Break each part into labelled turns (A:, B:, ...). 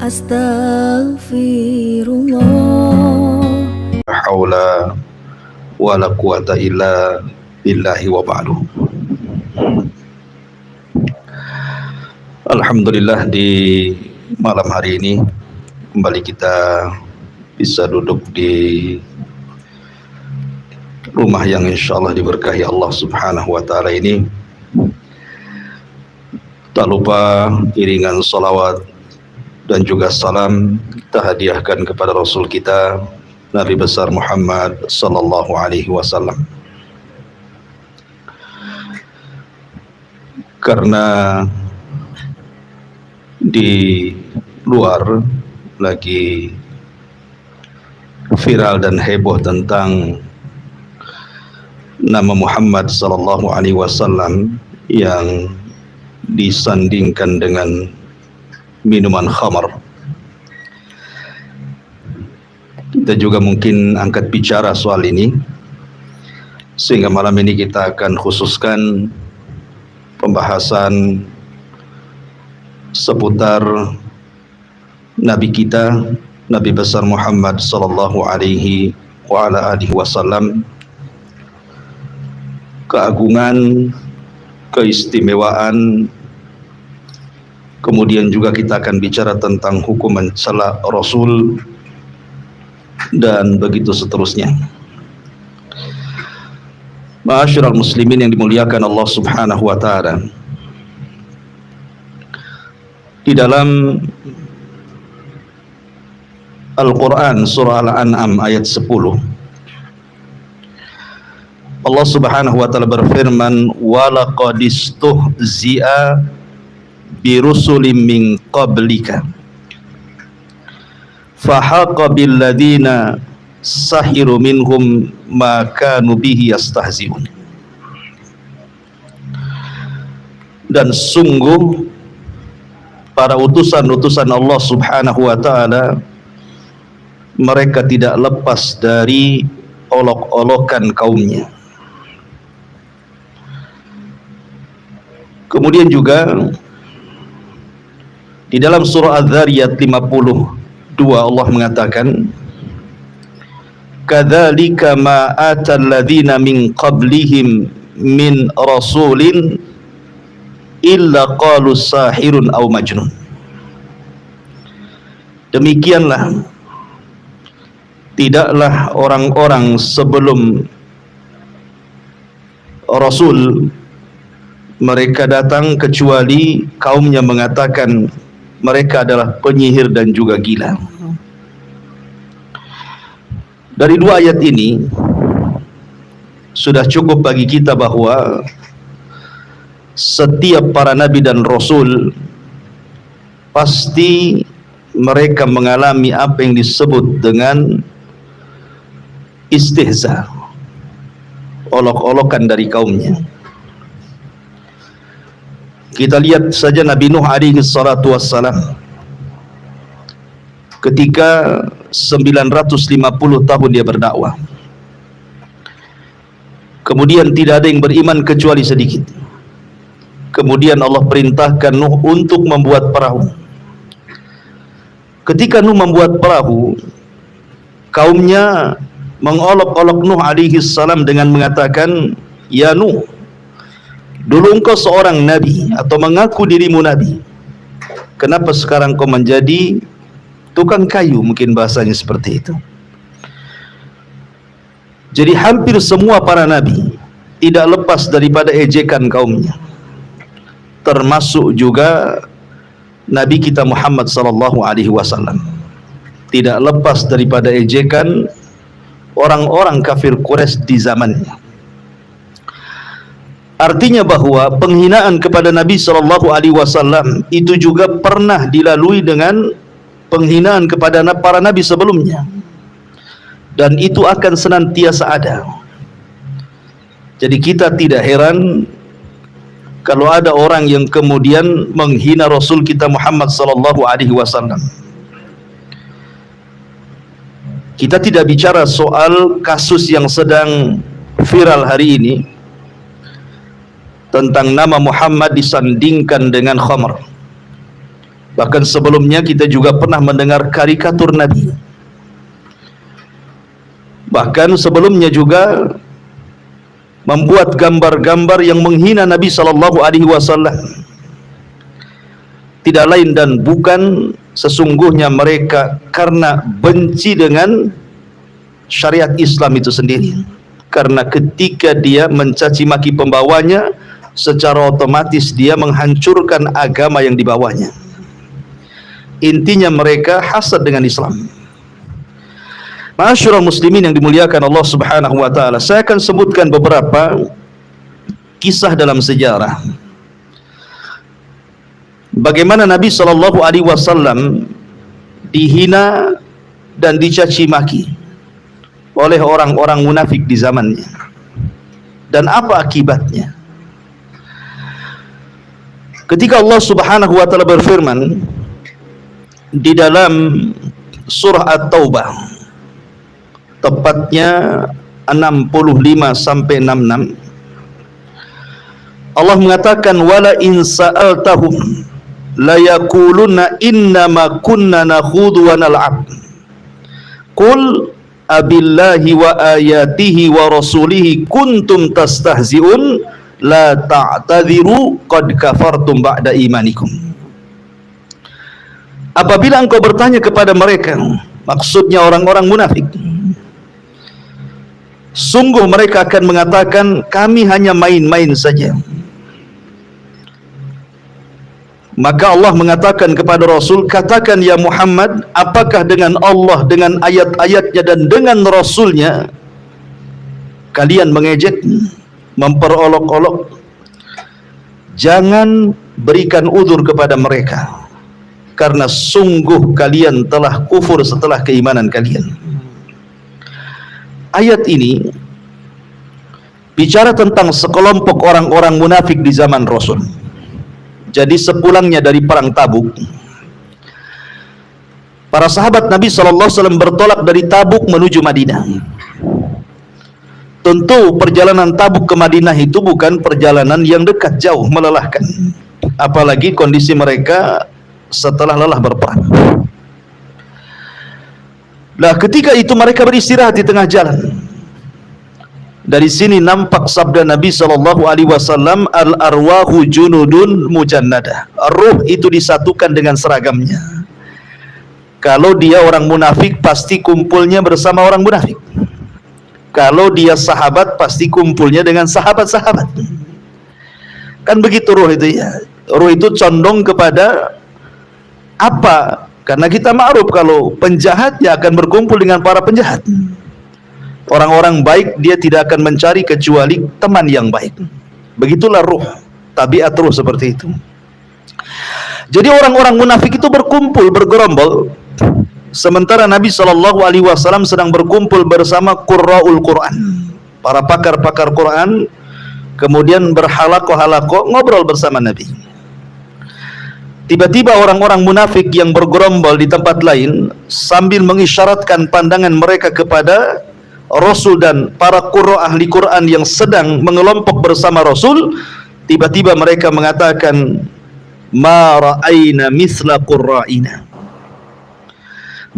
A: Astaghfirullah.
B: Haula wala quwata illa billahi wa ba'du. Alhamdulillah, di malam hari ini kembali kita bisa duduk di rumah yang insyaallah diberkahi Allah subhanahu wa ta'ala ini. Tak lupa iringan salawat dan juga salam kita hadiahkan kepada Rasul kita Nabi besar Muhammad sallallahu alaihi wasallam. Karena di luar lagi viral dan heboh tentang nama Muhammad sallallahu alaihi wasallam yang disandingkan dengan minuman khamar. Kita juga mungkin angkat bicara soal ini, sehingga malam ini kita akan khususkan pembahasan seputar Nabi kita, Nabi besar Muhammad sallallahu alaihi wa ala alihi wasallam, keagungan, keistimewaan. Kemudian juga kita akan bicara tentang hukum mencela Rasul dan begitu seterusnya. Ma'asyiral muslimin yang dimuliakan Allah subhanahu wa ta'ala, di dalam Al-Quran surah Al-An'am ayat 10, Allah subhanahu wa ta'ala berfirman, وَلَقَدِ اسْتُهْزِئَ بِرُسُلٍ مِّن قَبْلِكَ فَحَاقَ بِالَّذِينَ سَخِرُوا مِنْهُمْ مَا كَانُوا بِهِ يَسْتَهْزِئُونَ. Dan sungguh para utusan-utusan Allah subhanahu wa ta'ala, mereka tidak lepas dari olok-olokan kaumnya. Kemudian juga di dalam surah Az-Zariyat 52 Allah mengatakan, kadzalika ma atal ladzina min qablihim min rasulin illa qalu sahirun aw majnun. Demikianlah tidaklah orang-orang sebelum Rasul mereka datang kecuali kaumnya mengatakan mereka adalah penyihir dan juga gila. Dari dua ayat ini sudah cukup bagi kita bahwa setiap para nabi dan rasul pasti mereka mengalami apa yang disebut dengan istihza, olok-olokan dari kaumnya. Kita lihat saja Nabi Nuh alaihi salatu wassalam, ketika 950 tahun dia berdakwah, kemudian tidak ada yang beriman kecuali sedikit. Kemudian Allah perintahkan Nuh untuk membuat perahu. Ketika Nuh membuat perahu, kaumnya mengolok-olok Nuh alaihi salam dengan mengatakan, ya Nuh, dulu engkau seorang nabi atau mengaku dirimu nabi, kenapa sekarang kau menjadi tukang kayu? Mungkin bahasanya seperti itu. Jadi hampir semua para nabi tidak lepas daripada ejekan kaumnya, termasuk juga Nabi kita Muhammad sallallahu alaihi wasallam tidak lepas daripada ejekan orang-orang kafir Quraisy di zamannya. Artinya bahwa penghinaan kepada Nabi sallallahu alaihi wasallam itu juga pernah dilalui dengan penghinaan kepada para nabi sebelumnya, dan itu akan senantiasa ada. Jadi kita tidak heran kalau ada orang yang kemudian menghina Rasul kita Muhammad sallallahu alaihi wasallam. Kita tidak bicara soal kasus yang sedang viral hari ini tentang nama Muhammad disandingkan dengan khamr. Bahkan sebelumnya kita juga pernah mendengar karikatur Nabi. Bahkan sebelumnya juga membuat gambar-gambar yang menghina Nabi sallallahu alaihi wasallam. Tidak lain dan bukan sesungguhnya mereka karena benci dengan syariat Islam itu sendiri. Karena ketika dia mencaci maki pembawanya, secara otomatis dia menghancurkan agama yang dibawanya. Intinya mereka hasad dengan Islam. Ma'asyiral muslimin yang dimuliakan Allah Subhanahu wa taala, saya akan sebutkan beberapa kisah dalam sejarah bagaimana Nabi sallallahu alaihi wasallam dihina dan dicaci maki oleh orang-orang munafik di zamannya, dan apa akibatnya. Ketika Allah Subhanahu wa taala berfirman di dalam surah At-Taubah, tepatnya 65 sampai 66, Allah mengatakan wala in sa'altahum la yaquluna innama kunna nakhudu wa nal'ab qul abillahi wa ayatihi wa rasulihi kuntum tastahzi'un la ta'tadhiru qad kafartum ba'da imanikum. Apabila engkau bertanya kepada mereka, maksudnya orang-orang munafik, sungguh mereka akan mengatakan kami hanya main-main saja. Maka Allah mengatakan kepada Rasul, katakan ya Muhammad, apakah dengan Allah, dengan ayat-ayatnya dan dengan Rasulnya kalian mengejek, memperolok-olok? Jangan berikan udzur kepada mereka, karena sungguh kalian telah kufur setelah keimanan kalian. Ayat ini bicara tentang sekelompok orang-orang munafik di zaman Rasul. Jadi sepulangnya dari perang Tabuk, para sahabat Nabi SAW bertolak dari Tabuk menuju Madinah. Tentu perjalanan Tabuk ke Madinah itu bukan perjalanan yang dekat, jauh, melelahkan. Apalagi kondisi mereka setelah lelah berperang. Nah, ketika itu mereka beristirahat di tengah jalan. Dari sini nampak sabda Nabi SAW, al-arwahu junudun mujannadah. Ruh itu disatukan dengan seragamnya. Kalau dia orang munafik, pasti kumpulnya bersama orang munafik. Kalau dia sahabat, pasti kumpulnya dengan sahabat-sahabat. Kan begitu ruh itu ya. Ruh itu condong kepada apa? Karena kita ma'ruf kalau penjahat ya akan berkumpul dengan para penjahat. Orang-orang baik dia tidak akan mencari kecuali teman yang baik. Begitulah ruh, tabiat ruh seperti itu. Jadi orang-orang munafik itu berkumpul, bergerombol, sementara Nabi SAW sedang berkumpul bersama qurra'ul Quran, para pakar-pakar Quran, kemudian berhalaqah-halaqah ngobrol bersama Nabi. Tiba-tiba orang-orang munafik yang bergerombol di tempat lain sambil mengisyaratkan pandangan mereka kepada Rasul dan para qurra ahli Quran yang sedang mengelompok bersama Rasul, tiba-tiba mereka mengatakan ma ra'ayna mithla qurra'ina,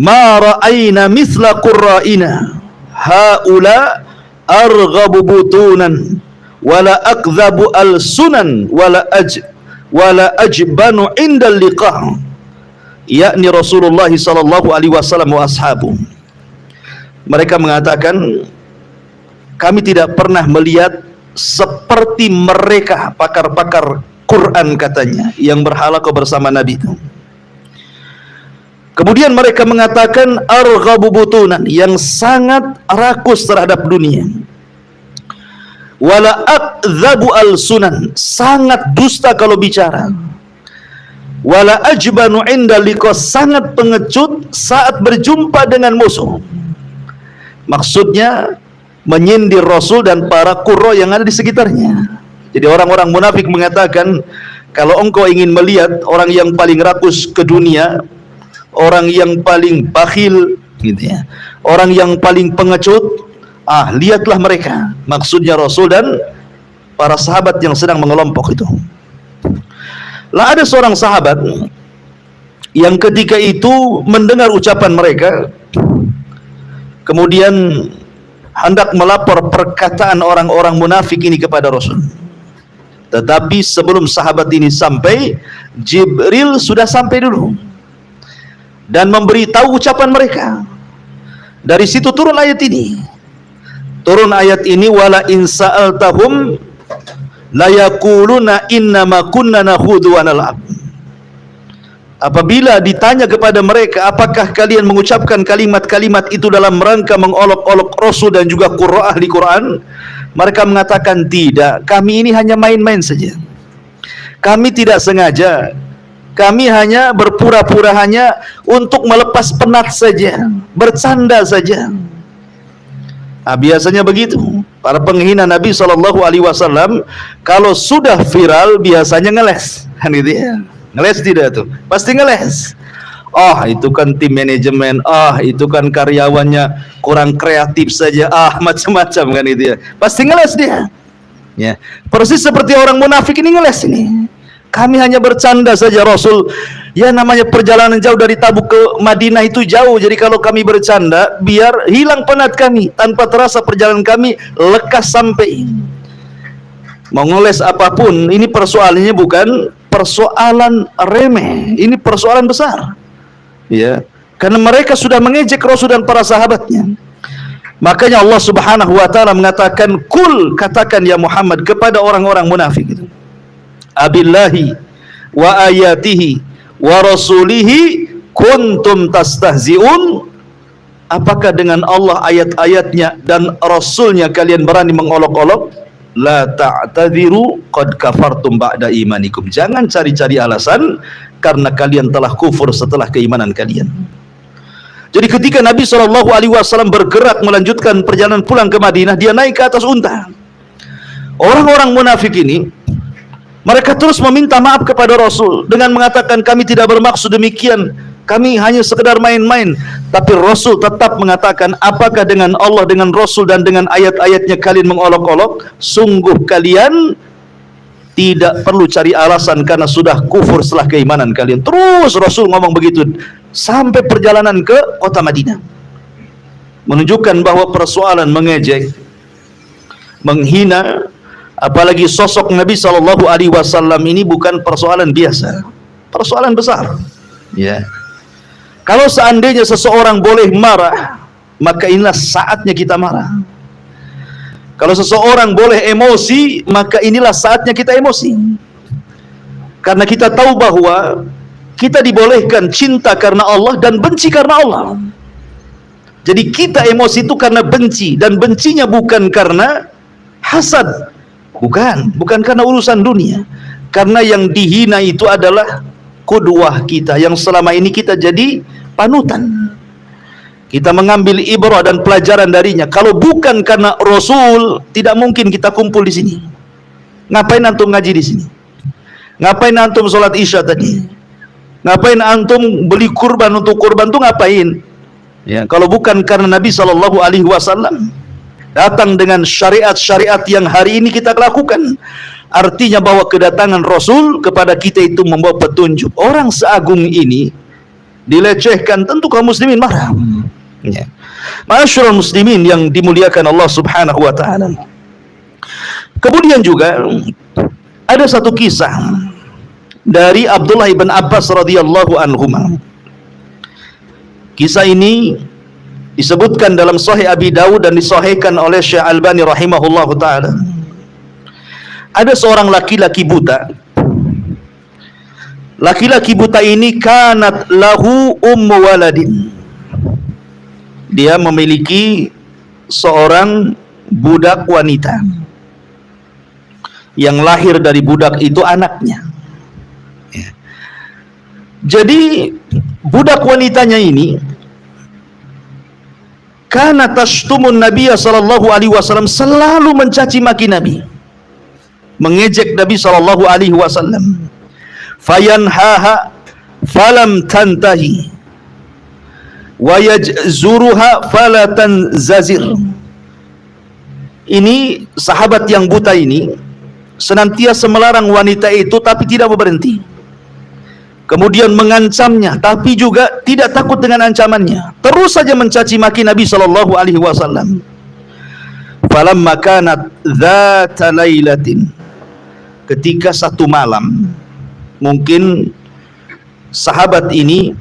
B: ma ra'ayna mithla qurra'ina haula arghabu butunan wala akdhabu alsunan wala ajbanu indal liqa', yakni Rasulullah sallallahu alaihi wasallam wa ashabu. Mereka mengatakan kami tidak pernah melihat seperti mereka pakar-pakar Quran katanya yang berhalaqah bersama Nabi itu. Kemudian mereka mengatakan arghabu butunan, yang sangat rakus terhadap dunia, wala akdzabu alsunan, sangat dusta kalau bicara, wala ajbanu inda liqa, sangat pengecut saat berjumpa dengan musuh. Maksudnya menyindir Rasul dan para qurra yang ada di sekitarnya. Jadi orang-orang munafik mengatakan, kalau engkau ingin melihat orang yang paling rakus ke dunia, orang yang paling bakhil gitu ya, orang yang paling pengecut, lihatlah mereka. Maksudnya Rasul dan para sahabat yang sedang mengelompok itu. Lah ada seorang sahabat yang ketika itu mendengar ucapan mereka, kemudian hendak melapor perkataan orang-orang munafik ini kepada Rasul. Tetapi sebelum sahabat ini sampai, Jibril sudah sampai dulu dan memberitahu ucapan mereka. Dari situ turun ayat ini. Turun ayat ini, wala in sa'altahum la yaquluna innama kunna nakhudu wa nal'ab. Apabila ditanya kepada mereka, apakah kalian mengucapkan kalimat-kalimat itu dalam rangka mengolok-olok Rasul dan juga qurra ahli Quran? Mereka mengatakan, tidak, kami ini hanya main-main saja. Kami tidak sengaja. Kami hanya berpura-pura hanya untuk melepas penat saja, bercanda saja. Nah, biasanya begitu. Para penghina Nabi SAW, kalau sudah viral biasanya ngeles, kan gitu ya. Ngeles tidak tuh? Pasti ngeles. Oh, itu kan tim manajemen. Ah, itu kan karyawannya kurang kreatif saja. Ah, macam-macam kan itu ya. Pasti ngeles dia. Ya, persis seperti orang munafik ini ngeles ini. Kami hanya bercanda saja Rasul. Ya, namanya perjalanan jauh dari Tabuk ke Madinah itu jauh. Jadi kalau kami bercanda, biar hilang penat kami. Tanpa terasa perjalanan kami lekas sampai. Mau ngeles apapun, ini persoalannya bukan persoalan remeh, ini persoalan besar. Ya, karena mereka sudah mengejek Rasul dan para sahabatnya. Makanya Allah Subhanahu wa taala mengatakan, "Kul," katakan ya Muhammad kepada orang-orang munafik itu. "Abillahi wa ayatihi wa rasulihi kuntum tastahzi'un?" Apakah dengan Allah, ayat-ayatnya dan Rasulnya kalian berani mengolok-olok? La ta'tadiru qad kafartum ba'da imanikum. Jangan cari-cari alasan, karena kalian telah kufur setelah keimanan kalian. Jadi ketika Nabi SAW bergerak melanjutkan perjalanan pulang ke Madinah, dia naik ke atas unta. Orang-orang munafik ini, mereka terus meminta maaf kepada Rasul dengan mengatakan, kami tidak bermaksud demikian, kami hanya sekedar main-main. Tapi Rasul tetap mengatakan, apakah dengan Allah, dengan Rasul dan dengan ayat-ayatnya kalian mengolok-olok? Sungguh kalian tidak perlu cari alasan, karena sudah kufur setelah keimanan kalian. Terus Rasul ngomong begitu sampai perjalanan ke kota Madinah, menunjukkan bahwa persoalan mengejek, menghina, apalagi sosok Nabi SAW ini bukan persoalan biasa, persoalan besar. Ya, kalau seandainya seseorang boleh marah, maka inilah saatnya kita marah. Kalau seseorang boleh emosi, maka inilah saatnya kita emosi. Karena kita tahu bahwa kita dibolehkan cinta karena Allah dan benci karena Allah. Jadi kita emosi itu karena benci, dan bencinya bukan karena hasad, bukan karena urusan dunia. Karena yang dihina itu adalah qudwah kita, yang selama ini kita jadi panutan. Kita mengambil ibrah dan pelajaran darinya. Kalau bukan karena Rasul, tidak mungkin kita kumpul di sini. Ngapain antum ngaji di sini? Ngapain antum sholat isya tadi? Ngapain antum beli kurban untuk kurban tuh ngapain? Ya, kalau bukan karena Nabi SAW datang dengan syariat-syariat yang hari ini kita lakukan, artinya bahwa kedatangan Rasul kepada kita itu membawa petunjuk. Orang seagung ini dilecehkan, tentu kaum muslimin marah. Ya. Ma'asyiral muslimin yang dimuliakan Allah Subhanahu wa taala. Kemudian juga ada satu kisah dari Abdullah ibn Abbas radhiyallahu anhuma. Kisah ini disebutkan dalam Sahih Abi Dawud dan disahihkan oleh Syekh Albani rahimahullahu taala. Ada seorang laki-laki buta. Laki-laki buta ini kanat lahu ummu waladin. Dia memiliki seorang budak wanita. Yang lahir dari budak itu anaknya. Ya. Jadi budak wanitanya ini kana tashtumun Nabiya sallallahu alaihi wasallam, selalu mencaci maki Nabi, mengejek Nabi sallallahu alaihi wasallam. Fayanhaha falam tantahi wa yajzuruha fala tanzazir. Ini sahabat yang buta ini senantiasa melarang wanita itu, tapi tidak berhenti. kemudian mengancamnya, tapi juga tidak takut dengan ancamannya, terus saja mencaci maki Nabi sallallahu alaihi wasallam. Falamma kanat dzata lailatin, ketika satu malam, mungkin sahabat ini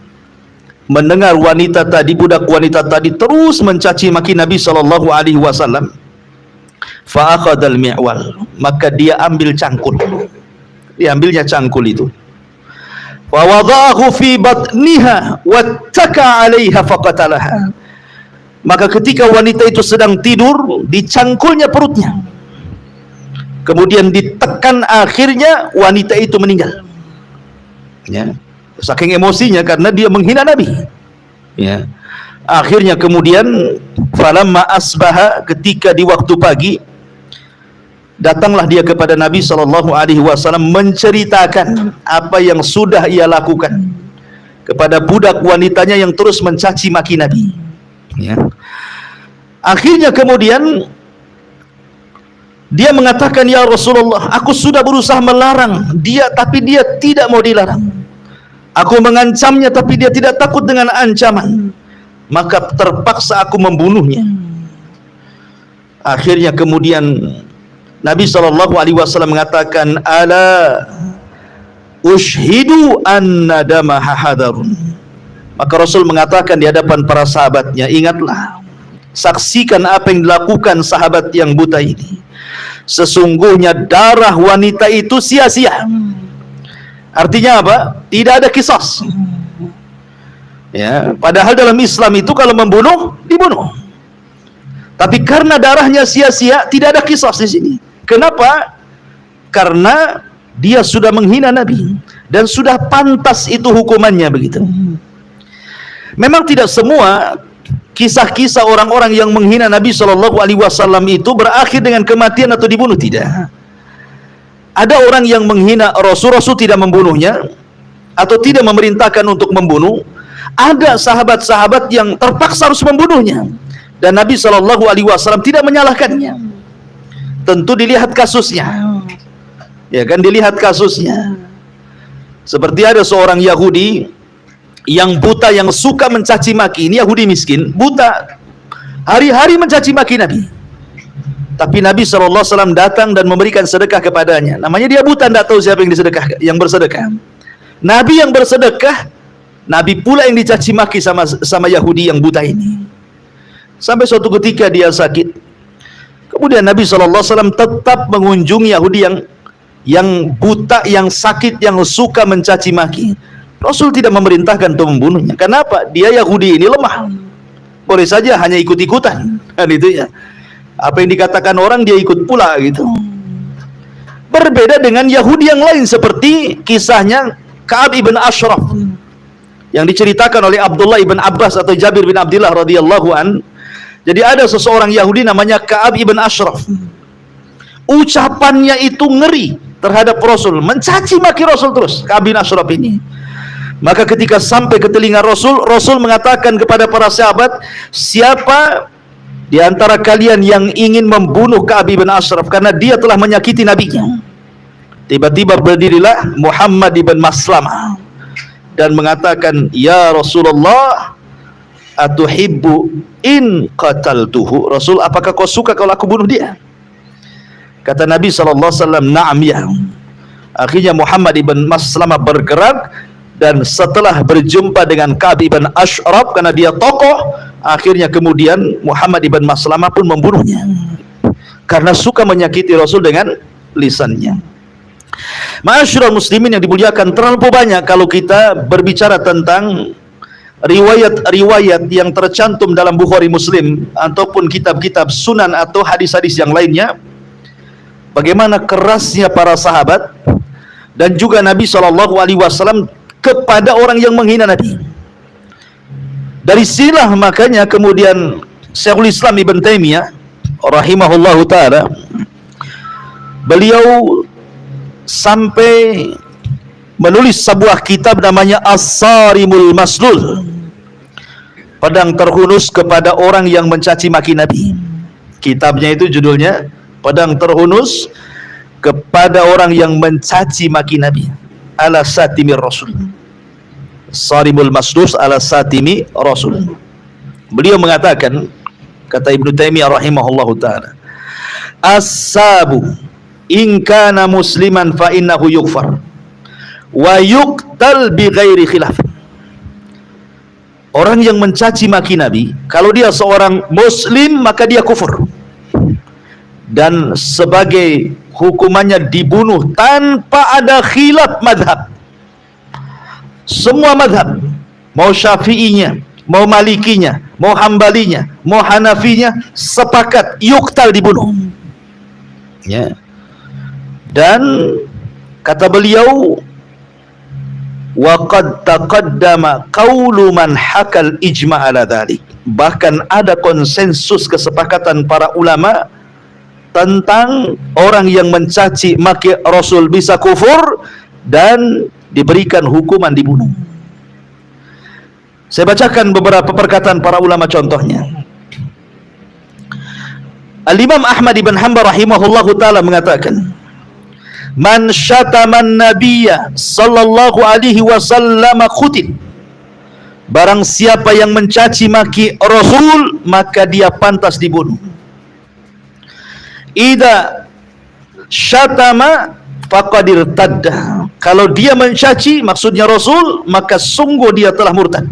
B: mendengar wanita tadi, budak wanita tadi terus mencaci maki Nabi sallallahu alaihi wasallam. Fa akhadhal mi'wal, maka dia ambil cangkul. Dia ambilnya cangkul itu. Wa wada'ahu fi batniha wattaka 'alaiha faqatalaha. Maka ketika wanita itu sedang tidur, dicangkulnya perutnya. Kemudian ditekan, akhirnya wanita itu meninggal. Ya, saking emosinya karena dia menghina Nabi. Ya. Akhirnya kemudian falamma asbaha, ketika di waktu pagi, datanglah dia kepada Nabi sallallahu alaihi wasallam menceritakan apa yang sudah ia lakukan kepada budak wanitanya yang terus mencaci maki Nabi. Ya. Akhirnya kemudian dia mengatakan, ya Rasulullah, aku sudah berusaha melarang dia, tapi dia tidak mau dilarang. Aku mengancamnya, tapi dia tidak takut dengan ancaman. Maka terpaksa aku membunuhnya. Akhirnya kemudian Nabi SAW mengatakan, ala ushhidu anna damaha hadarun. Maka Rasul mengatakan di hadapan para sahabatnya, ingatlah, saksikan apa yang dilakukan sahabat yang buta ini. Sesungguhnya darah wanita itu sia-sia. Artinya apa? Tidak ada qisas. Ya, padahal dalam Islam itu kalau membunuh, dibunuh. Tapi karena darahnya sia-sia, tidak ada qisas di sini. Kenapa? Karena dia sudah menghina Nabi dan sudah pantas itu hukumannya, begitu. Memang tidak semua kisah-kisah orang-orang yang menghina Nabi Shallallahu Alaihi Wasallam itu berakhir dengan kematian atau dibunuh, tidak. Ada orang yang menghina Rasul tidak membunuhnya atau tidak memerintahkan untuk membunuh. Ada sahabat-sahabat yang terpaksa harus membunuhnya dan Nabi Shallallahu Alaihi Wasallam tidak menyalahkannya. Tentu dilihat kasusnya, ya kan, dilihat kasusnya. Seperti ada seorang Yahudi yang buta, yang suka mencaci maki. Ini Yahudi miskin, buta, hari-hari mencaci maki Nabi. Tapi Nabi SAW datang dan memberikan sedekah kepadanya. Namanya dia buta, tidak tahu siapa yang bersedekah. Nabi yang bersedekah, Nabi pula yang dicaci maki sama Yahudi yang buta ini. Sampai suatu ketika dia sakit. Kemudian Nabi SAW tetap mengunjungi Yahudi yang buta, yang sakit, yang suka mencaci maki. Rasul tidak memerintahkan untuk membunuhnya. Kenapa? Dia Yahudi ini lemah. Boleh saja hanya ikut-ikutan, kan itu ya. Apa yang dikatakan orang dia ikut pula, gitu. Berbeda dengan Yahudi yang lain, seperti kisahnya Ka'ab ibn Ashraf yang diceritakan oleh Abdullah ibn Abbas atau Jabir bin Abdullah radhiyallahu an. Jadi ada seseorang Yahudi namanya Ka'ab ibn Ashraf. Ucapannya itu ngeri terhadap Rasul, mencaci maki Rasul terus, Ka'ab bin Ashraf ini. Maka ketika sampai ke telinga Rasul, Rasul mengatakan kepada para sahabat, siapa di antara kalian yang ingin membunuh Ka'ab bin Ashraf karena dia telah menyakiti nabinya? Tiba-tiba berdirilah Muhammad ibn Maslamah dan mengatakan, ya Rasulullah, atuhibbu in qataltuhu? Rasul, apakah kau suka kalau aku bunuh dia? Kata Nabi SAW, na'am ya. Akhirnya Muhammad ibn Maslamah bergerak, dan setelah berjumpa dengan Ka'ab ibn Ashraf, karena dia tokoh, akhirnya kemudian Muhammad ibn Maslamah pun membunuhnya karena suka menyakiti Rasul dengan lisannya. Ma'asyiral muslimin yang dimuliakan, terlalu banyak kalau kita berbicara tentang riwayat-riwayat yang tercantum dalam Bukhari, Muslim ataupun kitab-kitab sunan atau hadis-hadis yang lainnya, bagaimana kerasnya para sahabat dan juga Nabi SAW kepada orang yang menghina Nabi. Dari sinilah makanya kemudian Syekhul Islam Ibn Taimiyah rahimahullahu ta'ala, beliau sampai menulis sebuah kitab namanya As-Sarimul Maslul, pedang terhunus kepada orang yang mencaci maki Nabi. Kitabnya itu judulnya pedang terhunus kepada orang yang mencaci maki Nabi, ala satimir Rasul. Sarimul Masdus ala Satimi Rasul. Beliau mengatakan, kata Ibnu Taimiyah rahimahullahu taala, as-sabu in kana musliman fa innahu yughfar wa yuqtal bi ghairi khilaf. Orang yang mencaci maki Nabi, kalau dia seorang muslim maka dia kufur, dan sebagai hukumannya dibunuh tanpa ada khilaf madhab. Semua madhab, mau syafi'inya, mau malikinya, mau hambalinya, mau hanafinya, sepakat yuktal, dibunuh. Ya. Dan kata beliau, wa qad taqaddama qaulu man hakal ijma' ala dhalik. Bahkan ada konsensus kesepakatan para ulama tentang orang yang mencaci maki Rasul bisa kufur dan diberikan hukuman dibunuh. Saya bacakan beberapa perkataan para ulama, contohnya. Al-Imam Ahmad ibn Hanbal rahimahullahu ta'ala mengatakan, man syataman nabiyya sallallahu alaihi wasallam khutil. Barang siapa yang mencaci maki Rasul, maka dia pantas dibunuh. Ida syatama faqadir tadda. Kalau dia mencaci maksudnya Rasul, maka sungguh dia telah murtad.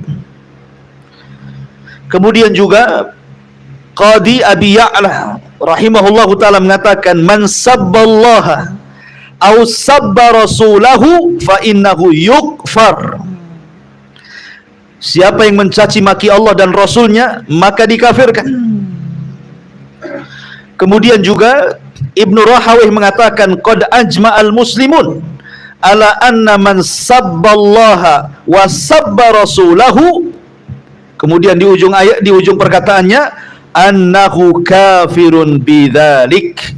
B: Kemudian juga Qadi Abi Ya'la rahimahullahu ta'ala mengatakan, man sabballaha au sabba rasulahu fa innahu yukfar. Siapa yang mencaci maki Allah dan Rasulnya, maka dikafirkan. Kemudian juga Ibnu Rahawih mengatakan, qad ajma'al muslimun ala anna man sabballaha wa sabba rasulahu. Kemudian di ujung ayat, di ujung perkataannya, annahu kafirun bidzalik.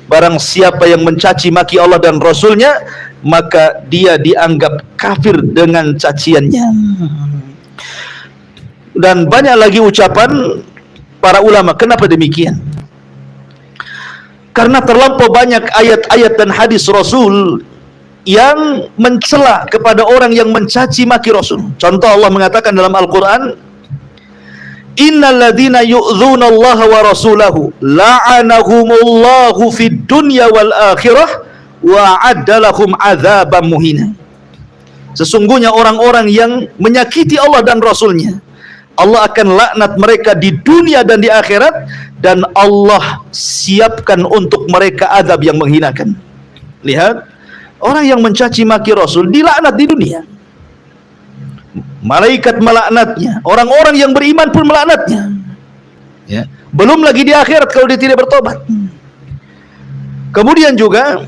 B: Barang siapa yang mencaci maki Allah dan Rasulnya, maka dia dianggap kafir dengan caciannya. Dan banyak lagi ucapan para ulama. Kenapa demikian? Karena terlampau banyak ayat-ayat dan hadis Rasul yang mencela kepada orang yang mencaci maki Rasul. Contoh, Allah mengatakan dalam Al-Quran, innal ladzina yu'dzuna Allah wa rasulahu la'anahumullahu fid dunya wal akhirah wa adda lahum adzaban muhina. Sesungguhnya orang-orang yang menyakiti Allah dan Rasulnya, Allah akan laknat mereka di dunia dan di akhirat, dan Allah siapkan untuk mereka azab yang menghinakan. Lihat, orang yang mencaci maki Rasul dilaknat di dunia, malaikat melaknatnya, orang-orang yang beriman pun melaknatnya, ya. Belum lagi di akhirat kalau dia tidak bertobat. Kemudian juga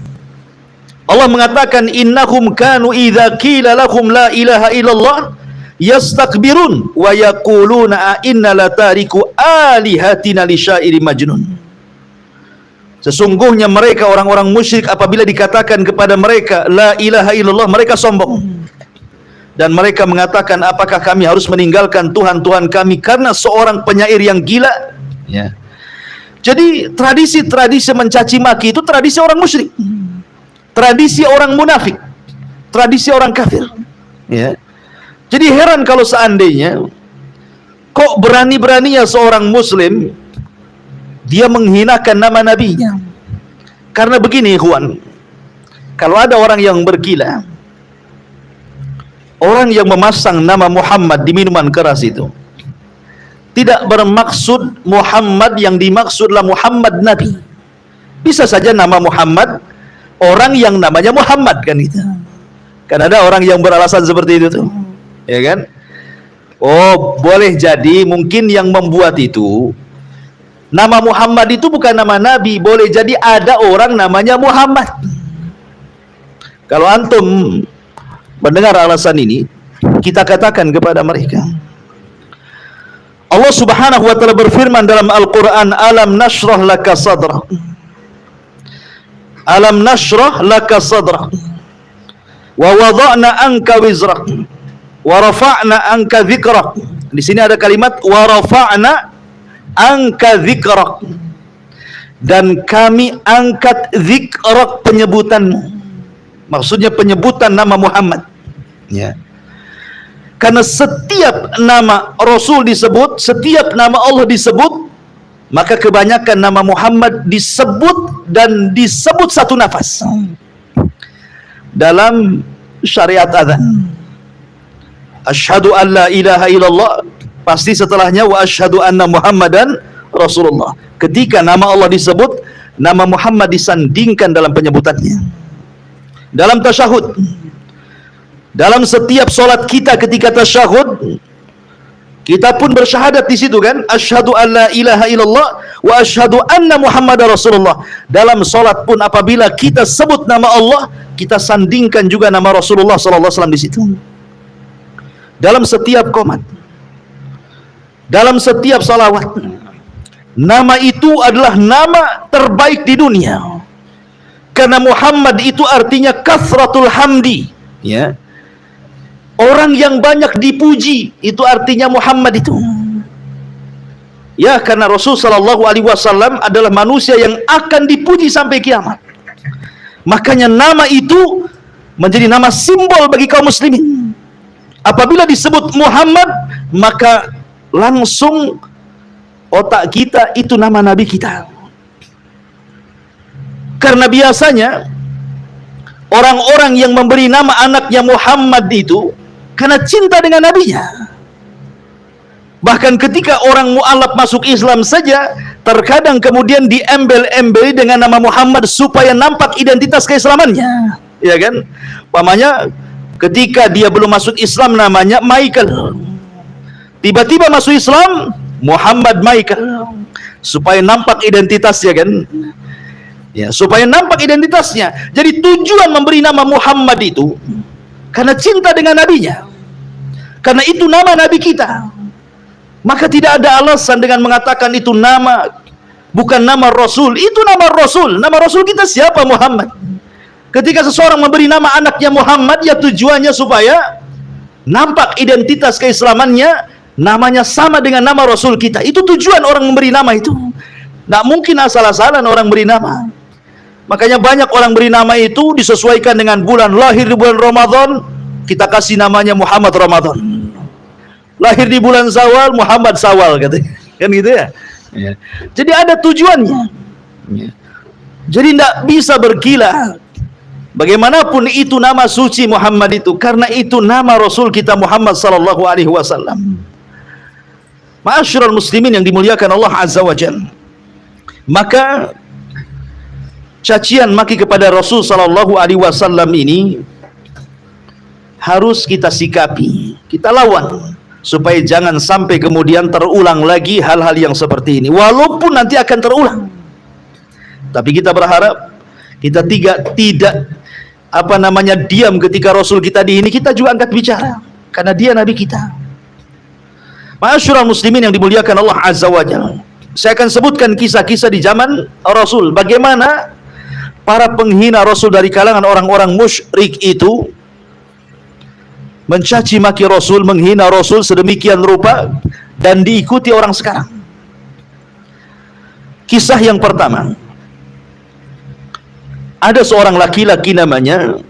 B: Allah mengatakan, innahum kanu idza qila lahum la ilaha illallah yastakbirun wa yaquluna a inna latariku alihatina li syairi majnun. Sesungguhnya mereka orang-orang musyrik apabila dikatakan kepada mereka la ilaha illallah, mereka sombong dan mereka mengatakan, apakah kami harus meninggalkan Tuhan-Tuhan kami karena seorang penyair yang gila, ya. Jadi tradisi-tradisi mencaci maki itu tradisi orang musyrik, tradisi orang munafik, tradisi orang kafir, ya. Jadi heran kalau seandainya kok berani-beraninya seorang muslim dia menghinakan nama nabinya. Karena begini, ikhwan, kalau ada orang yang bergila, orang yang memasang nama Muhammad di minuman keras itu, tidak bermaksud Muhammad yang dimaksudlah Muhammad Nabi. Bisa saja nama Muhammad orang yang namanya Muhammad, kan itu. Kan ada orang yang beralasan seperti itu tuh, ya kan? Oh, boleh jadi mungkin yang membuat itu nama Muhammad itu bukan nama Nabi, boleh jadi ada orang namanya Muhammad. Kalau antum mendengar alasan ini, kita katakan kepada mereka, Allah Subhanahu wa ta'ala berfirman dalam Al-Quran, alam nashrah laka sadrak, alam nashrah laka sadrak wa wada'na anka wizrak wa rafa'na anka dzikrak. Di sini ada kalimat wa rafa'na anka dzikrak, dan kami angkat dzikrak, penyebutanmu. Maksudnya penyebutan nama Muhammad, ya. Karena setiap nama Rasul disebut, setiap nama Allah disebut, maka kebanyakan nama Muhammad disebut dan disebut satu nafas dalam syariat azan. Asyhadu an la ilaha illallah, pasti setelahnya wa asyhadu anna Muhammadan Rasulullah. Ketika nama Allah disebut, nama Muhammad disandingkan dalam penyebutannya. Dalam tasyahud, dalam setiap solat kita ketika tasyahud, kita pun bersyahadat di situ kan, asyhadu an la ilaha illallah wa asyhadu anna Muhammadar Rasulullah. Dalam solat pun apabila kita sebut nama Allah, kita sandingkan juga nama Rasulullah sallallahu alaihi wasallam di situ. Dalam setiap qomat, dalam setiap salawat, nama itu adalah nama terbaik di dunia. Karena Muhammad itu artinya kathratul hamdi, ya. Orang yang banyak dipuji, itu artinya Muhammad itu. Ya, karena Rasul sallallahu alaihi wasallam adalah manusia yang akan dipuji sampai kiamat. Makanya nama itu menjadi nama simbol bagi kaum muslimin. Apabila disebut Muhammad, maka langsung otak kita itu nama nabi kita. Karena biasanya orang-orang yang memberi nama anaknya Muhammad itu karena cinta dengan nabinya. Bahkan ketika orang mu'alaf masuk Islam saja, terkadang kemudian diembel-embeli dengan nama Muhammad supaya nampak identitas keislamannya, ya kan? Pamannya ketika dia belum masuk Islam namanya Michael, tiba-tiba masuk Islam Muhammad Michael, supaya nampak identitasnya kan? Ya, supaya nampak identitasnya. Jadi tujuan memberi nama Muhammad itu karena cinta dengan nabinya. Karena itu nama nabi kita. Maka tidak ada alasan dengan mengatakan itu nama, bukan nama Rasul. Itu nama Rasul. Nama Rasul kita siapa? Muhammad. Ketika seseorang memberi nama anaknya Muhammad, ya tujuannya supaya nampak identitas keislamannya, namanya sama dengan nama Rasul kita. Itu tujuan orang memberi nama itu. Tidak mungkin asal-asalan orang beri nama. Makanya banyak orang beri nama itu disesuaikan dengan bulan. Lahir di bulan Ramadan, kita kasih namanya Muhammad Ramadan. Lahir di bulan Syawal, Muhammad Syawal, katanya. Kan gitu ya? Ya. Jadi ada tujuannya. Ya. Jadi tidak bisa bergila. Bagaimanapun itu nama suci Muhammad itu, karena itu nama Rasul kita Muhammad sallallahu alaihi wasallam. Ma'asyiral muslimin yang dimuliakan Allah Azza wa Jalla. Maka cacian maki kepada Rasul sallallahu alaihi wasallam ini harus kita sikapi, kita lawan, supaya jangan sampai kemudian terulang lagi hal-hal yang seperti ini. Walaupun nanti akan terulang, tapi kita berharap kita tidak diam ketika Rasul kita di ini, kita juga angkat bicara karena dia nabi kita. Ma'asyiral muslimin yang dimuliakan Allah Azza wa Jalla. Saya akan sebutkan kisah-kisah di zaman Rasul, bagaimana para penghina Rasul dari kalangan orang-orang musyrik itu mencaci maki Rasul, menghina Rasul sedemikian rupa, dan diikuti orang sekarang. Kisah yang pertama, ada seorang laki-laki namanya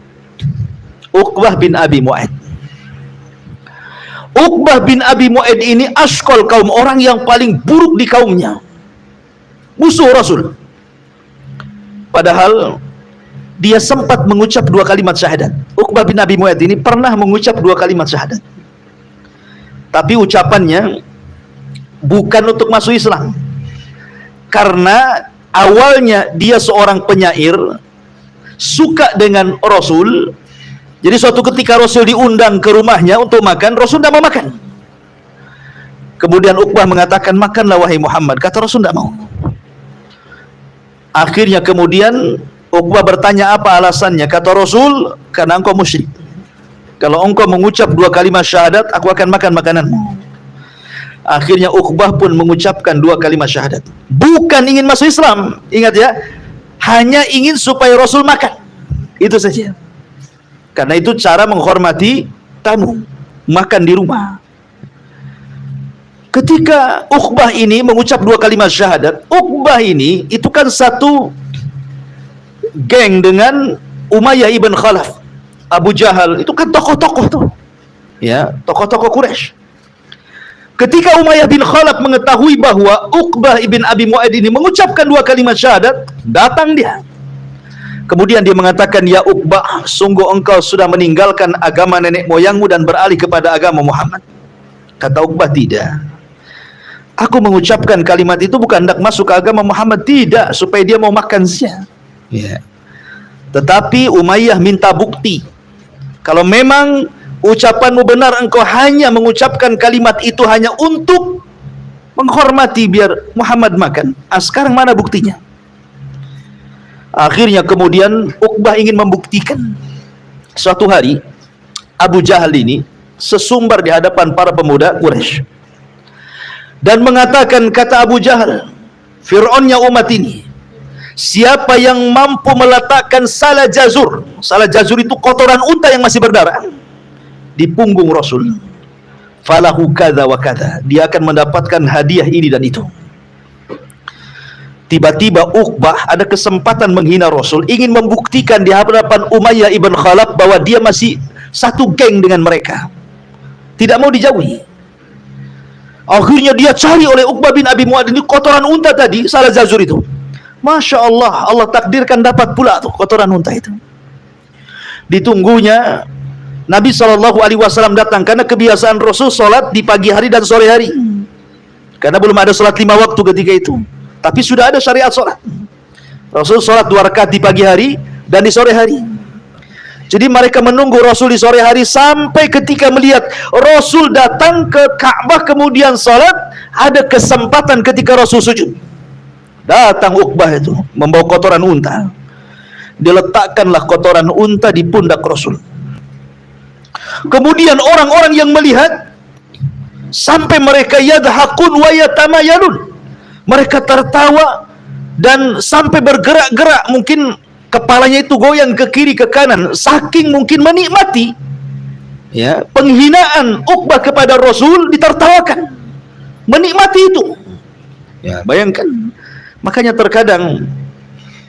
B: Uqbah bin Abi Mu'aid. Uqbah bin Abi Mu'aid ini asqal kaum, orang yang paling buruk di kaumnya, musuh Rasul. Padahal dia sempat mengucap 2 kalimat syahadat. Uqbah bin Abi Mu'aid ini pernah mengucap 2 kalimat syahadat, tapi ucapannya bukan untuk masuk Islam. Karena awalnya dia seorang penyair, suka dengan Rasul. Jadi suatu ketika Rasul diundang ke rumahnya untuk makan, Rasul tidak mau makan. Kemudian Uqbah mengatakan, makanlah wahai Muhammad. Kata Rasul tidak mau. Akhirnya kemudian Uqbah bertanya apa alasannya. Kata Rasul, karena engkau musyrik. Kalau engkau mengucap 2 kalimat syahadat, aku akan makan makananmu. Akhirnya Uqbah pun mengucapkan 2 kalimat syahadat. Bukan ingin masuk Islam, ingat ya, hanya ingin supaya Rasul makan. Itu saja. Karena itu cara menghormati tamu, makan di rumah. Ketika Uqbah ini mengucap 2 kalimat syahadat, Uqbah ini itu kan satu geng dengan Umayyah ibn Khalaf, Abu Jahal, itu kan tokoh-tokoh tuh. Ya, tokoh-tokoh Quraisy. Ketika Umayyah bin Khalaf mengetahui bahwa Uqbah ibn Abi Mu'aid ini mengucapkan 2 kalimat syahadat, datang dia. Kemudian dia mengatakan, "Ya Uqbah, sungguh engkau sudah meninggalkan agama nenek moyangmu dan beralih kepada agama Muhammad." Kata Uqbah, "Tidak. Aku mengucapkan kalimat itu bukan hendak masuk ke agama Muhammad, tidak, supaya dia mau makan zina." Ya. Tetapi Umayyah minta bukti. Kalau memang ucapanmu benar, engkau hanya mengucapkan kalimat itu hanya untuk menghormati biar Muhammad makan. Sekarang mana buktinya? Akhirnya kemudian Uqbah ingin membuktikan. Suatu hari Abu Jahal ini sesumbar di hadapan para pemuda Quraisy dan mengatakan, kata Abu Jahal, Fir'aunnya umat ini, siapa yang mampu meletakkan salah jazur itu kotoran unta yang masih berdarah, di punggung Rasul, falahu kadza wa kadza, dia akan mendapatkan hadiah ini dan itu. Tiba-tiba Uqbah ada kesempatan menghina Rasul, ingin membuktikan di hadapan Umayyah ibn Khalaf bahwa dia masih satu geng dengan mereka, tidak mau dijauhi. Akhirnya dia cari oleh Uqbah bin Abi Mu'aid ini kotoran unta tadi, salah jazur itu. Masya Allah, Allah takdirkan dapat pula tuh kotoran unta itu. Ditunggunya Nabi SAW datang, karena kebiasaan Rasul sholat di pagi hari dan sore hari, karena belum ada sholat 5 waktu ketika itu, tapi sudah ada syariat sholat. Rasul sholat 2 rakaat di pagi hari dan di sore hari. Jadi mereka menunggu Rasul di sore hari, sampai ketika melihat Rasul datang ke Ka'bah kemudian sholat, ada kesempatan ketika Rasul sujud, datang Uqbah itu membawa kotoran unta. Diletakkanlah kotoran unta di pundak Rasul. Kemudian orang-orang yang melihat sampai mereka yadhakun wa yatamayalun, mereka tertawa dan sampai bergerak-gerak, mungkin kepalanya itu goyang ke kiri ke kanan, saking mungkin menikmati ya penghinaan Uqbah kepada Rasul, ditertawakan, menikmati itu. Ya, bayangkan. Makanya terkadang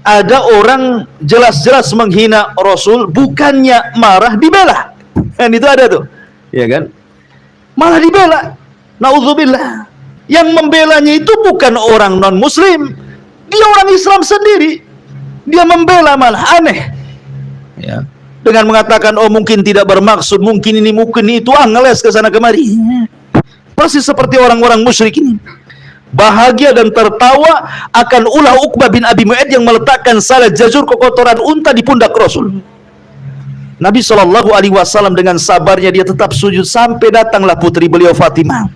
B: ada orang jelas-jelas menghina Rasul, bukannya marah, dibela. Kan itu ada tuh, ya kan? Malah dibela. Nauzubillah. Yang membelanya itu bukan orang non-muslim, dia orang Islam sendiri. Dia membela, malah aneh. Ya. Dengan mengatakan, oh mungkin tidak bermaksud, mungkin ini, mungkin itu, ngeles ke sana kemari. Persis seperti orang-orang musyrik ini. Bahagia dan tertawa akan ulah Uqbah bin Abi Mu'aid yang meletakkan salah jazur kotoran unta di pundak Rasul. Nabi SAW dengan sabarnya dia tetap sujud, sampai datanglah putri beliau Fatimah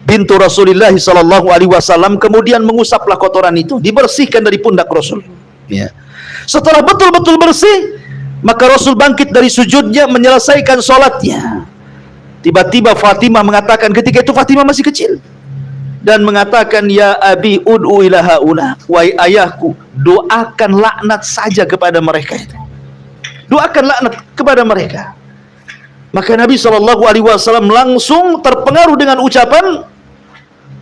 B: bintu Rasulullah SAW, kemudian mengusaplah kotoran itu, dibersihkan dari pundak Rasul. Ya. Setelah betul-betul bersih, maka Rasul bangkit dari sujudnya, menyelesaikan sholatnya. Tiba-tiba Fatimah mengatakan, ketika itu Fatimah masih kecil, dan mengatakan, ya abi ud'u ila haula, wahai ayahku, doakan laknat saja kepada mereka itu. Doakan laknat kepada mereka. Maka Nabi SAW langsung terpengaruh dengan ucapan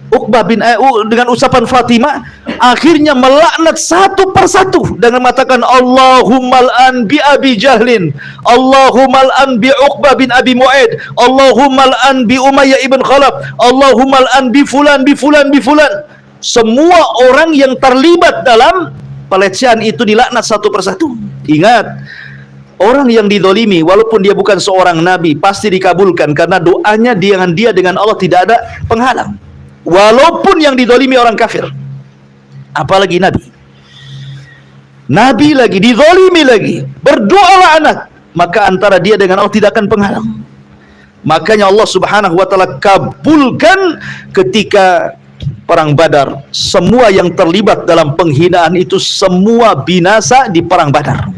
B: Uqbah bin dengan ucapan Fatimah, akhirnya melaknat satu persatu dengan mengatakan, Allahumma al'an bi Abi Jahlin, Allahumma al'an bi Uqbah bin Abi Mu'aid, Allahumma al'an bi Umayyah ibn Khalaf, Allahumma al'an bi fulan, bi fulan, bi fulan. Semua orang yang terlibat dalam pelecehan itu dilaknat satu persatu. Ingat, orang yang didolimi, walaupun dia bukan seorang nabi, pasti dikabulkan, karena doanya dia dengan Allah tidak ada penghalang. Walaupun yang didolimi orang kafir, apalagi nabi. Nabi lagi, didolimi lagi, berdoalah anak, maka antara dia dengan Allah tidak akan penghalang. Makanya Allah Subhanahu wa ta'ala kabulkan ketika perang Badar. Semua yang terlibat dalam penghinaan itu semua binasa di perang Badar.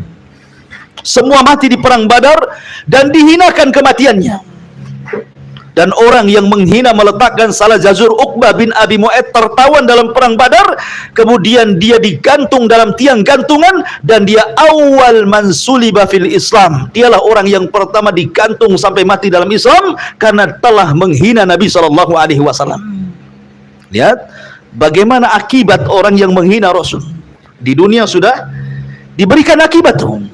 B: Semua mati di perang Badar dan dihinakan kematiannya. Dan orang yang menghina meletakkan salah jazur Uqbah bin Abi Mu'aid tertawan dalam perang Badar, kemudian dia digantung dalam tiang gantungan, dan dia awal man suliba fil Islam. Dialah orang yang pertama digantung sampai mati dalam Islam karena telah menghina Nabi SAW. Lihat bagaimana akibat orang yang menghina Rasul. Di dunia sudah diberikan akibat tuh.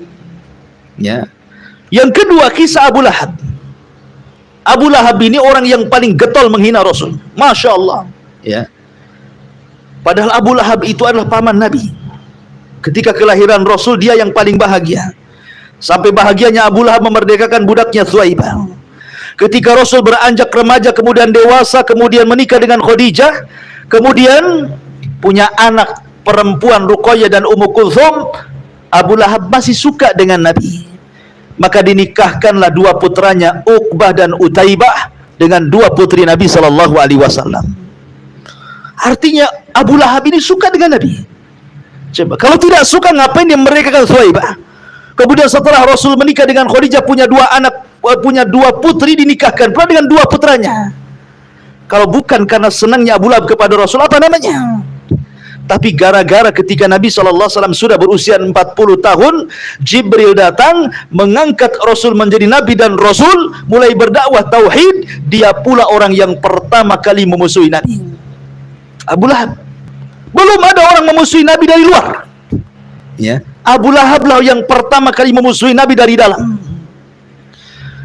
B: Ya. Yang kedua, kisah Abu Lahab. Abu Lahab ini orang yang paling getol menghina Rasul. Masya Allah. Ya. Padahal Abu Lahab itu adalah paman Nabi. Ketika kelahiran Rasul, dia yang paling bahagia. Sampai bahagianya Abu Lahab memerdekakan budaknya Thuwaibah. Ketika Rasul beranjak remaja, kemudian dewasa, kemudian menikah dengan Khadijah, kemudian punya anak perempuan Ruqayyah dan Ummu Kulthum, Abu Lahab masih suka dengan Nabi. Maka dinikahkanlah dua putranya, Uqbah dan Utaibah, dengan dua putri Nabi SAW. Artinya Abu Lahab ini suka dengan Nabi. Coba, kalau tidak suka ngapain dia memerdekakan Thuwaibah? Kemudian setelah Rasul menikah dengan Khadijah, punya dua anak, punya dua putri, dinikahkan pula dengan dua putranya. Kalau bukan karena senangnya Abu Lahab kepada Rasul, apa namanya? Tapi gara-gara ketika Nabi SAW sudah berusia 40 tahun, Jibril datang mengangkat Rasul menjadi Nabi dan Rasul, mulai berdakwah tauhid. Dia pula orang yang pertama kali memusuhi Nabi. Abu Lahab. Belum ada orang memusuhi Nabi dari luar. Ya, Abu Lahab lah yang pertama kali memusuhi Nabi dari dalam.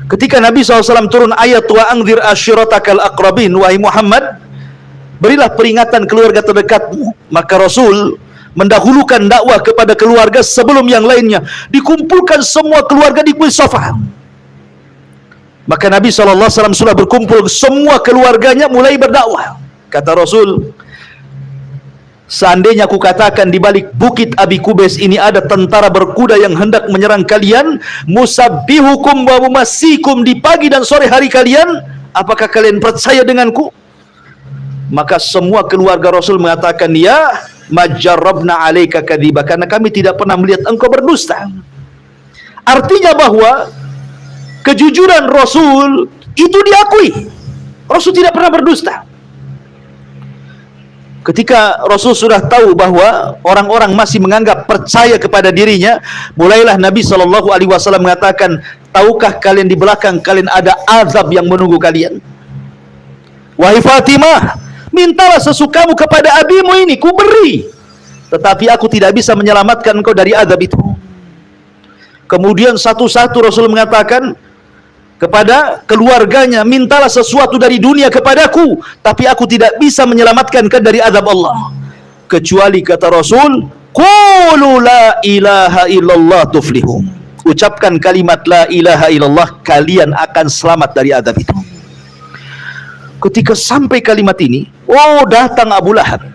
B: Ketika Nabi SAW turun ayat wa anzir ashiratakal aqrabin, wahai Muhammad, berilah peringatan keluarga terdekatmu, maka Rasul mendahulukan dakwah kepada keluarga sebelum yang lainnya. Dikumpulkan semua keluarga di kuil Safa. Maka Nabi SAW sudah berkumpul semua keluarganya, mulai berdakwah. Kata Rasul, seandainya aku katakan di balik bukit Abi Kubais ini ada tentara berkuda yang hendak menyerang kalian, musabbihukum wa mumasikum, di pagi dan sore hari kalian, apakah kalian percaya denganku? Maka semua keluarga Rasul mengatakan, ya majarrabna alaika kadhiba, karena kami tidak pernah melihat engkau berdusta. Artinya bahwa kejujuran Rasul itu diakui. Rasul tidak pernah berdusta. Ketika Rasul sudah tahu bahwa orang-orang masih menganggap percaya kepada dirinya, mulailah Nabi SAW mengatakan, tahukah kalian di belakang kalian ada azab yang menunggu kalian? Wahai Fatimah, mintalah sesukamu kepada abimu ini, ku beri. Tetapi aku tidak bisa menyelamatkan engkau dari azab itu. Kemudian satu-satu Rasul mengatakan kepada keluarganya, mintalah sesuatu dari dunia kepadaku, tapi aku tidak bisa menyelamatkan kalian dari azab Allah, kecuali kata Rasul, qulu la ilaha illallah tuflihum, ucapkan kalimat la ilaha illallah, kalian akan selamat dari azab itu. Ketika sampai kalimat ini, oh datang Abu Lahab.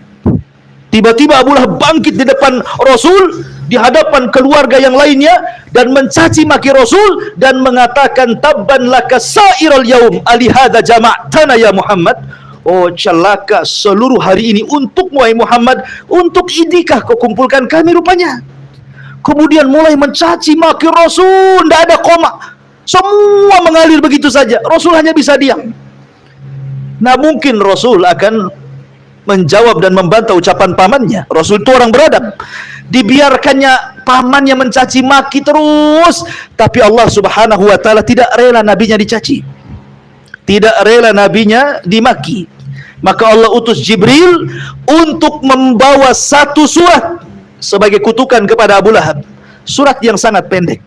B: Tiba-tiba Abu Lahab bangkit di depan Rasul, di hadapan keluarga yang lainnya, dan mencaci maki Rasul dan mengatakan, tabban laka sa'iral yaum alihada jama'tana ya Muhammad. Oh celaka seluruh hari ini untukmu wahai Muhammad, untuk inikah kau kumpulkan kami rupanya. Kemudian mulai mencaci maki Rasul, tidak ada koma, semua mengalir begitu saja. Rasul hanya bisa diam. Nah mungkin Rasul akan menjawab dan membantah ucapan pamannya. Rasul itu orang beradab. Dibiarkannya pamannya mencaci maki terus, tapi Allah Subhanahu wa taala tidak rela nabinya dicaci, tidak rela nabinya dimaki. Maka Allah utus Jibril untuk membawa satu surat sebagai kutukan kepada Abu Lahab. Surat yang sangat pendek,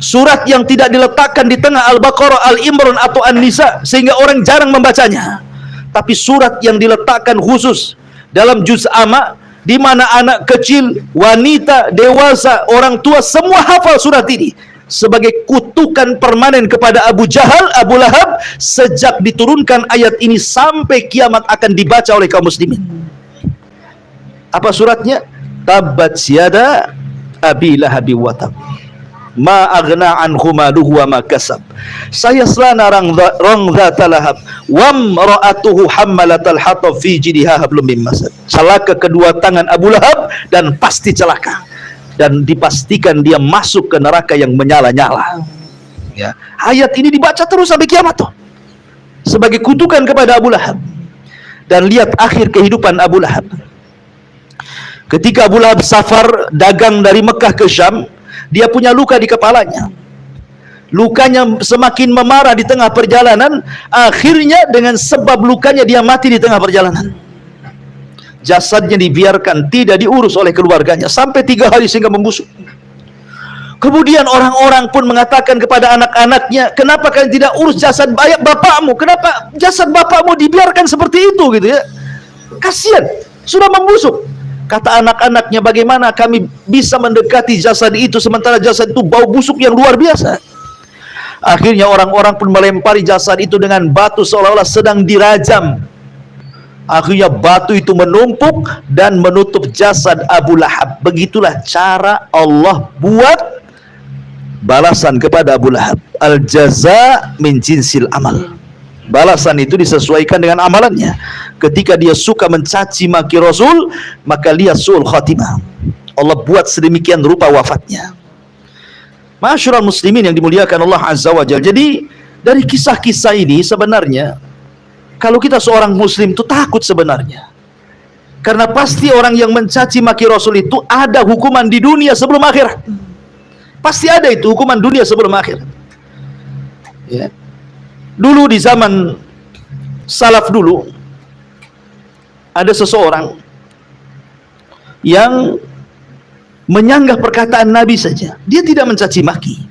B: surat yang tidak diletakkan di tengah Al-Baqarah, Al-Imran atau An-Nisa sehingga orang jarang membacanya, tapi surat yang diletakkan khusus dalam juz amma, di mana anak kecil, wanita, dewasa, orang tua semua hafal surat ini, sebagai kutukan permanen kepada Abu Jahal, Abu Lahab, sejak diturunkan ayat ini sampai kiamat akan dibaca oleh kaum muslimin. Apa suratnya? Tabbat yada abi lahabi wa tab, ma aghna anhu maluhu wa ma kasab, sayasla naran dzata lahab wa imra'atuhu hammalatal hatab fi jidha hablum min masad. Celaka kedua tangan Abu Lahab, dan pasti celaka, dan dipastikan dia masuk ke neraka yang menyala-nyala. Ya, ayat ini dibaca terus sampai kiamat tuh, sebagai kutukan kepada Abu Lahab. Dan lihat akhir kehidupan Abu Lahab. Ketika Abu Lahab safar dagang dari Mekah ke Syam, dia punya luka di kepalanya. Lukanya semakin memarah di tengah perjalanan. Akhirnya dengan sebab lukanya dia mati di tengah perjalanan. Jasadnya dibiarkan, tidak diurus oleh keluarganya sampai 3 hari sehingga membusuk. Kemudian orang-orang pun mengatakan kepada anak-anaknya, kenapa kalian tidak urus jasad bapakmu? Kenapa jasad bapakmu dibiarkan seperti itu gitu ya? Kasihan, sudah membusuk. Kata anak-anaknya, bagaimana kami bisa mendekati jasad itu sementara jasad itu bau busuk yang luar biasa. Akhirnya orang-orang pun melempari jasad itu dengan batu seolah-olah sedang dirajam. Akhirnya batu itu menumpuk dan menutup jasad Abu Lahab. Begitulah cara Allah buat balasan kepada Abu Lahab. Al-jaza min jinsil amal. Balasan itu disesuaikan dengan amalannya. Ketika dia suka mencaci maki Rasul, maka lihat su'ul khatimah. Allah buat sedemikian rupa wafatnya. Ma'asyiral muslimin yang dimuliakan Allah Azza wa Jalla. Jadi dari kisah-kisah ini sebenarnya kalau kita seorang muslim itu takut sebenarnya. Karena pasti orang yang mencaci maki Rasul itu ada hukuman di dunia sebelum akhirat. Pasti ada itu hukuman dunia sebelum akhirat. Ya. Dulu di zaman salaf dulu ada seseorang yang menyanggah perkataan Nabi saja. Dia tidak mencaci maki,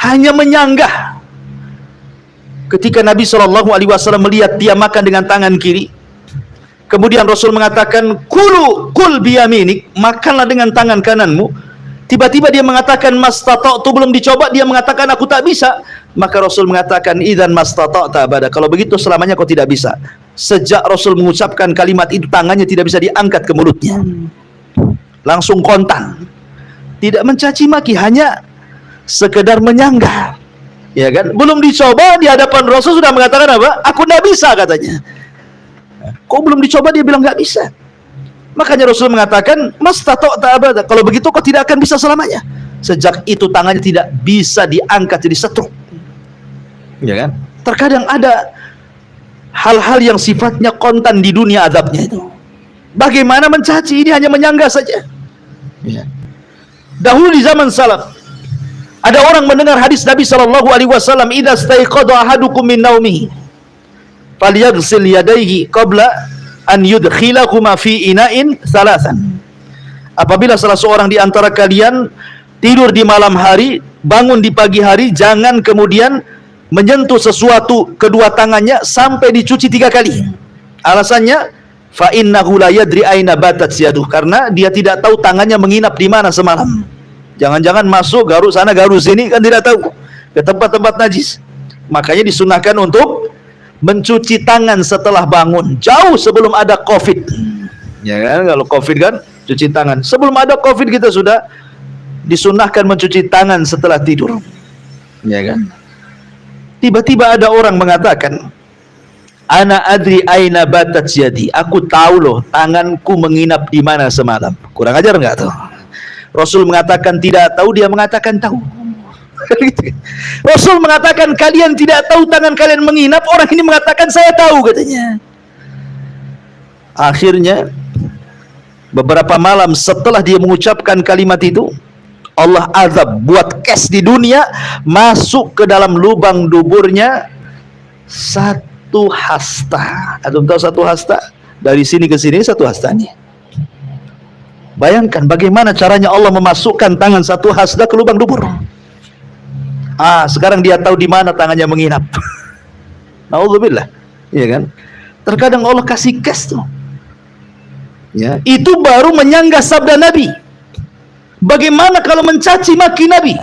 B: hanya menyanggah. Ketika Nabi SAW melihat dia makan dengan tangan kiri, kemudian Rasul mengatakan, kul biyaminik, makanlah dengan tangan kananmu. Tiba-tiba dia mengatakan, mastata'tu, belum dicoba, dia mengatakan aku tak bisa. Maka Rasul mengatakan, idzan mastata'ta abada, kalau begitu selamanya kau tidak bisa. Sejak Rasul mengucapkan kalimat itu, tangannya tidak bisa diangkat ke mulutnya. Langsung kontan, tidak mencaci maki, hanya sekedar menyanggah, ya kan? Belum dicoba, di hadapan Rasul sudah mengatakan apa? Aku tidak bisa, katanya. Kok belum dicoba dia bilang nggak bisa? Makanya Rasul mengatakan, mastata'ta abada, kalau begitu kau tidak akan bisa selamanya. Sejak itu tangannya tidak bisa diangkat jadi setruk, ya kan? Terkadang ada hal-hal yang sifatnya kontan di dunia azabnya itu. Bagaimana mencaci, ini hanya menyanggah saja. Ya. Dahulu di zaman salaf ada orang mendengar hadis Nabi SAW, idza staiqadha ahadukum min naumihi falyaghsil yadayhi qabla an yudkhilahuma fi ina'in thalathan. Apabila salah seorang di antara kalian tidur di malam hari, bangun di pagi hari, jangan kemudian menyentuh sesuatu kedua tangannya sampai dicuci 3 kali. Alasannya, fa innahu la yadri aina batat yaduh, karena dia tidak tahu tangannya menginap di mana semalam. Jangan-jangan masuk garuk sana garuk sini, kan tidak tahu, ke tempat-tempat najis. Makanya disunahkan untuk mencuci tangan setelah bangun, jauh sebelum ada Covid. Ya kan, kalau Covid kan cuci tangan. Sebelum ada Covid kita sudah disunahkan mencuci tangan setelah tidur. Ya kan? Tiba-tiba ada orang mengatakan, ana adri aina batat yadi, aku tahu loh tanganku menginap di mana semalam. Kurang ajar enggak tuh? Rasul mengatakan tidak tahu, dia mengatakan tahu. Rasul mengatakan kalian tidak tahu tangan kalian menginap, orang ini mengatakan saya tahu, katanya. Akhirnya beberapa malam setelah dia mengucapkan kalimat itu, Allah azab, buat kes di dunia, masuk ke dalam lubang duburnya 1 hasta. Antum tahu 1 hasta? Dari sini ke sini 1 hasta nih. Bayangkan bagaimana caranya Allah memasukkan tangan 1 hasta ke lubang dubur. Sekarang dia tahu di mana tangannya menginap. Nauzubillah, ya kan? Terkadang Allah kasih kes tuh. Ya, itu baru menyanggah sabda Nabi. Bagaimana kalau mencaci maki Nabi?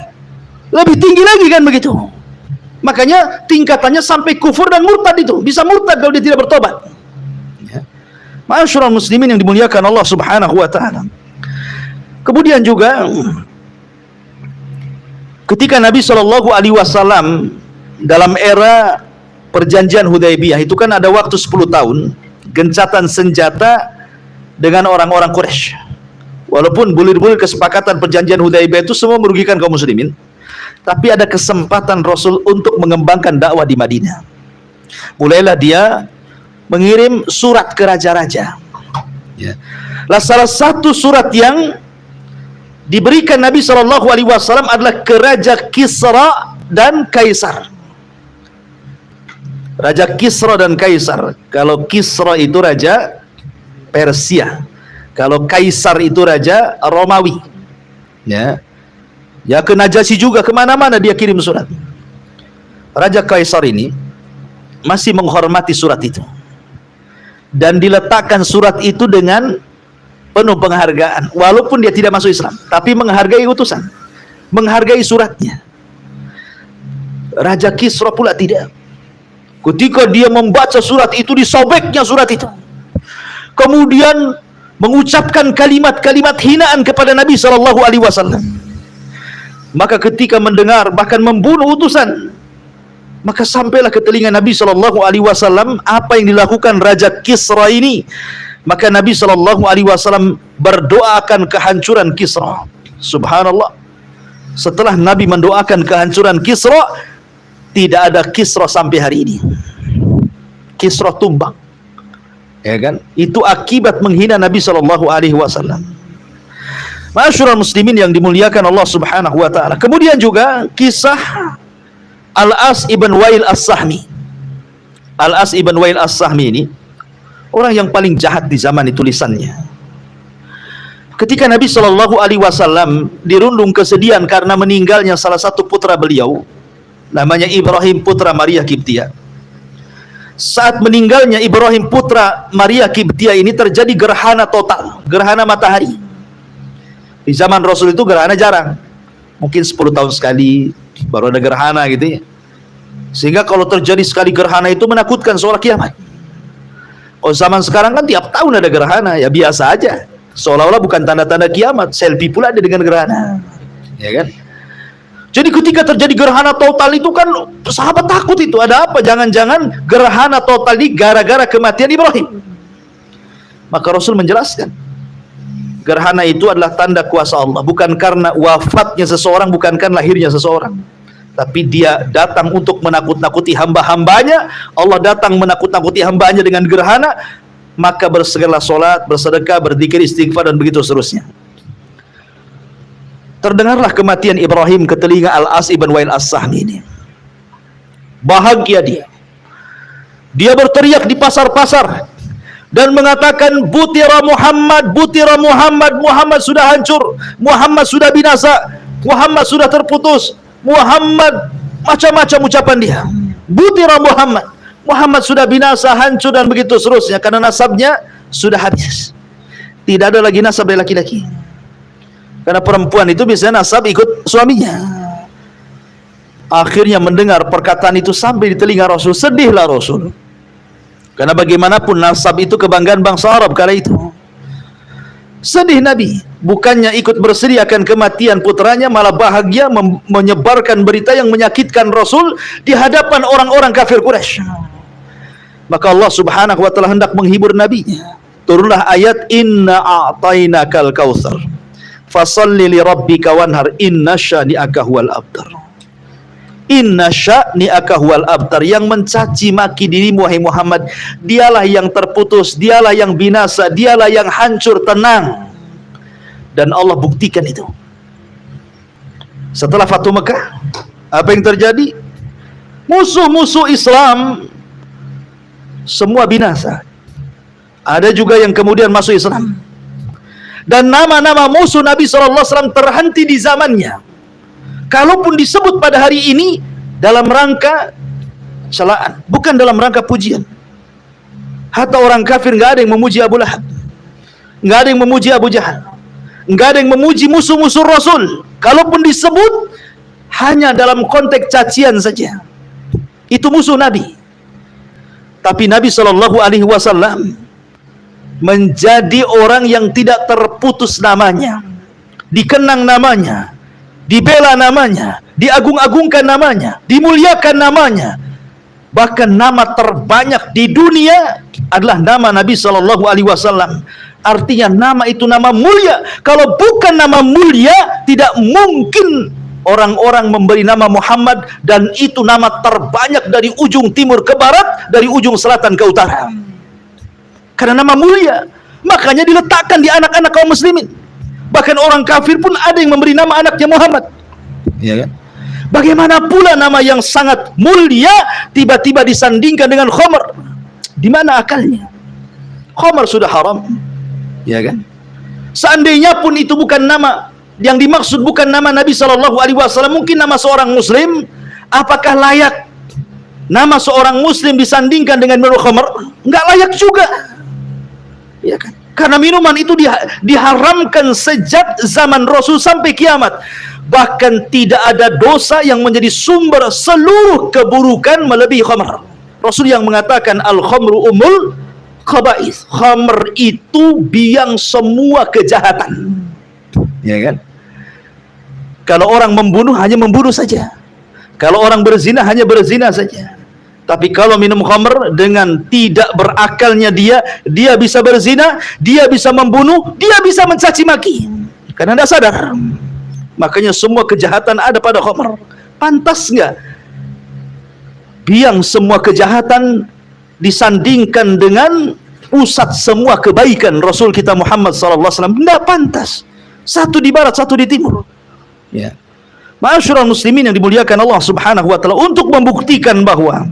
B: Lebih tinggi lagi kan begitu. Makanya tingkatannya sampai kufur dan murtad itu. Bisa murtad kalau dia tidak bertobat. Ya. Ma'asyiral muslimin yang dimuliakan Allah Subhanahu wa taala. Kemudian juga ketika Nabi SAW dalam era perjanjian Hudaybiyah itu kan ada waktu 10 tahun gencatan senjata dengan orang-orang Quraisy. Walaupun bulir-bulir kesepakatan perjanjian Hudaybiyah itu semua merugikan kaum muslimin, tapi ada kesempatan Rasul untuk mengembangkan dakwah di Madinah. Mulailah dia mengirim surat ke raja-raja. Ya. Lah salah satu surat yang diberikan Nabi SAW adalah ke Raja Kisra dan Kaisar. Raja Kisra dan Kaisar. Kalau Kisra itu raja Persia, kalau Kaisar itu raja Romawi. Ya. Ya, ke Najasyi juga, kemana-mana dia kirim surat. Raja Kaisar ini masih menghormati surat itu, dan diletakkan surat itu dengan penuh penghargaan, walaupun dia tidak masuk Islam, tapi menghargai utusan, menghargai suratnya. Raja Kisra pula tidak. Ketika dia membaca surat itu, disobeknya surat itu, kemudian mengucapkan kalimat-kalimat hinaan kepada Nabi SAW. Maka ketika mendengar, bahkan membunuh utusan, maka sampailah ke telinga Nabi SAW apa yang dilakukan Raja Kisra ini. Maka Nabi SAW berdoa akan kehancuran Kisra. Subhanallah, setelah Nabi mendoakan kehancuran Kisra, tidak ada Kisra sampai hari ini. Kisra tumbang, ya kan? Itu akibat menghina Nabi SAW. Masyarul muslimin yang dimuliakan Allah Subhanahu wa taala. Kemudian juga kisah Al-As ibn Wail As-Sahmi. Al-As ibn Wail As-Sahmi ini orang yang paling jahat di zaman itu lisannya. Ketika Nabi SAW dirundung kesedihan karena meninggalnya salah satu putra beliau, namanya Ibrahim putra Maria Kiptia. Saat meninggalnya Ibrahim putra Maria Kiptia ini terjadi gerhana total, gerhana matahari. Di zaman Rasul itu gerhana jarang, mungkin 10 tahun sekali baru ada gerhana gitu ya. Sehingga kalau terjadi sekali gerhana itu menakutkan seolah kiamat. Oh, zaman sekarang kan tiap tahun ada gerhana, ya biasa aja, seolah-olah bukan tanda-tanda kiamat. Selfie pula ada dengan gerhana, ya kan? Jadi ketika terjadi gerhana total itu kan sahabat takut, itu ada apa? Jangan-jangan gerhana total ini gara-gara kematian Ibrahim. Maka Rasul menjelaskan, gerhana itu adalah tanda kuasa Allah, bukan karena wafatnya seseorang, bukan karena lahirnya seseorang, tapi dia datang untuk menakut-nakuti hamba-hambanya. Allah datang menakut-nakuti hambanya dengan gerhana, maka bersegeralah solat, bersedekah, berzikir, istighfar, dan begitu seterusnya. Terdengarlah kematian Ibrahim ke telinga Al-As ibn Wail As-Sahmi ini. Bahagia dia. Dia berteriak di pasar-pasar dan mengatakan, butira Muhammad, butira Muhammad, Muhammad sudah hancur, Muhammad sudah binasa, Muhammad sudah terputus, Muhammad, macam-macam ucapan dia. Butira Muhammad, Muhammad sudah binasa, hancur, dan begitu seterusnya, karena nasabnya sudah habis. Tidak ada lagi nasab dari laki-laki, karena perempuan itu biasanya nasab ikut suaminya. Akhirnya mendengar perkataan itu sampai di telinga Rasul, sedihlah Rasul, karena bagaimanapun nasab itu kebanggaan bangsa Arab kala itu. Sedih Nabi, bukannya ikut bersedih akan kematian putranya, malah bahagia menyebarkan berita yang menyakitkan Rasul di hadapan orang-orang kafir Quraisy. Maka Allah Subhanahu wa taala hendak menghibur Nabi. Turunlah ayat, inna a'tainakal kautsar fasalli li rabbika wanhar inna syani'aka huwal abtar. Inna syani'aka huwal abtar, yang mencaci maki dirimu wahai Muhammad, dialah yang terputus, dialah yang binasa, dialah yang hancur. Tenang. Dan Allah buktikan itu. Setelah Fathu Mekah, apa yang terjadi? Musuh-musuh Islam semua binasa. Ada juga yang kemudian masuk Islam. Dan nama-nama musuh Nabi SAW terhenti di zamannya. Kalaupun disebut pada hari ini dalam rangka celaan, bukan dalam rangka pujian. Hatta orang kafir nggak ada yang memuji Abu Lahab, nggak ada yang memuji Abu Jahal, nggak ada yang memuji musuh-musuh Rasul. Kalaupun disebut hanya dalam konteks cacian saja. Itu musuh Nabi. Tapi Nabi SAW menjadi orang yang tidak terputus namanya, dikenang namanya, dibela namanya, diagung-agungkan namanya, dimuliakan namanya. Bahkan nama terbanyak di dunia adalah nama Nabi SAW. Artinya nama itu nama mulia. Kalau bukan nama mulia, tidak mungkin orang-orang memberi nama Muhammad, dan itu nama terbanyak dari ujung timur ke barat, dari ujung selatan ke utara. Karena nama mulia, makanya diletakkan di anak-anak kaum muslimin. Bahkan orang kafir pun ada yang memberi nama anaknya Muhammad, ya kan? Bagaimana pula nama yang sangat mulia tiba-tiba disandingkan dengan khamr? Di mana akalnya? Khamr sudah haram, ya kan? Seandainya pun itu bukan nama yang dimaksud bukan nama Nabi SAW, mungkin nama seorang muslim. Apakah layak nama seorang muslim disandingkan dengan minum khamr? Enggak layak juga, ya kan? Karena minuman itu diharamkan sejak zaman Rasul sampai kiamat. Bahkan tidak ada dosa yang menjadi sumber seluruh keburukan melebihi khamr. Rasul yang mengatakan al-khamru umul khaba'ith. Khamr itu biang semua kejahatan, ya kan? Kalau orang membunuh, hanya membunuh saja. Kalau orang berzina, hanya berzina saja. Tapi kalau minum khamr, dengan tidak berakalnya dia bisa berzina, dia bisa membunuh, dia bisa mencaci maki, karena tidak sadar. Makanya semua kejahatan ada pada khamr. Pantas nggak biang semua kejahatan disandingkan dengan pusat semua kebaikan Rasul kita Muhammad SAW? Tidak pantas. Satu di barat, satu di timur, ya. Ma'asyiral muslimin yang dimuliakan Allah Subhanahu wa taala, untuk membuktikan bahwa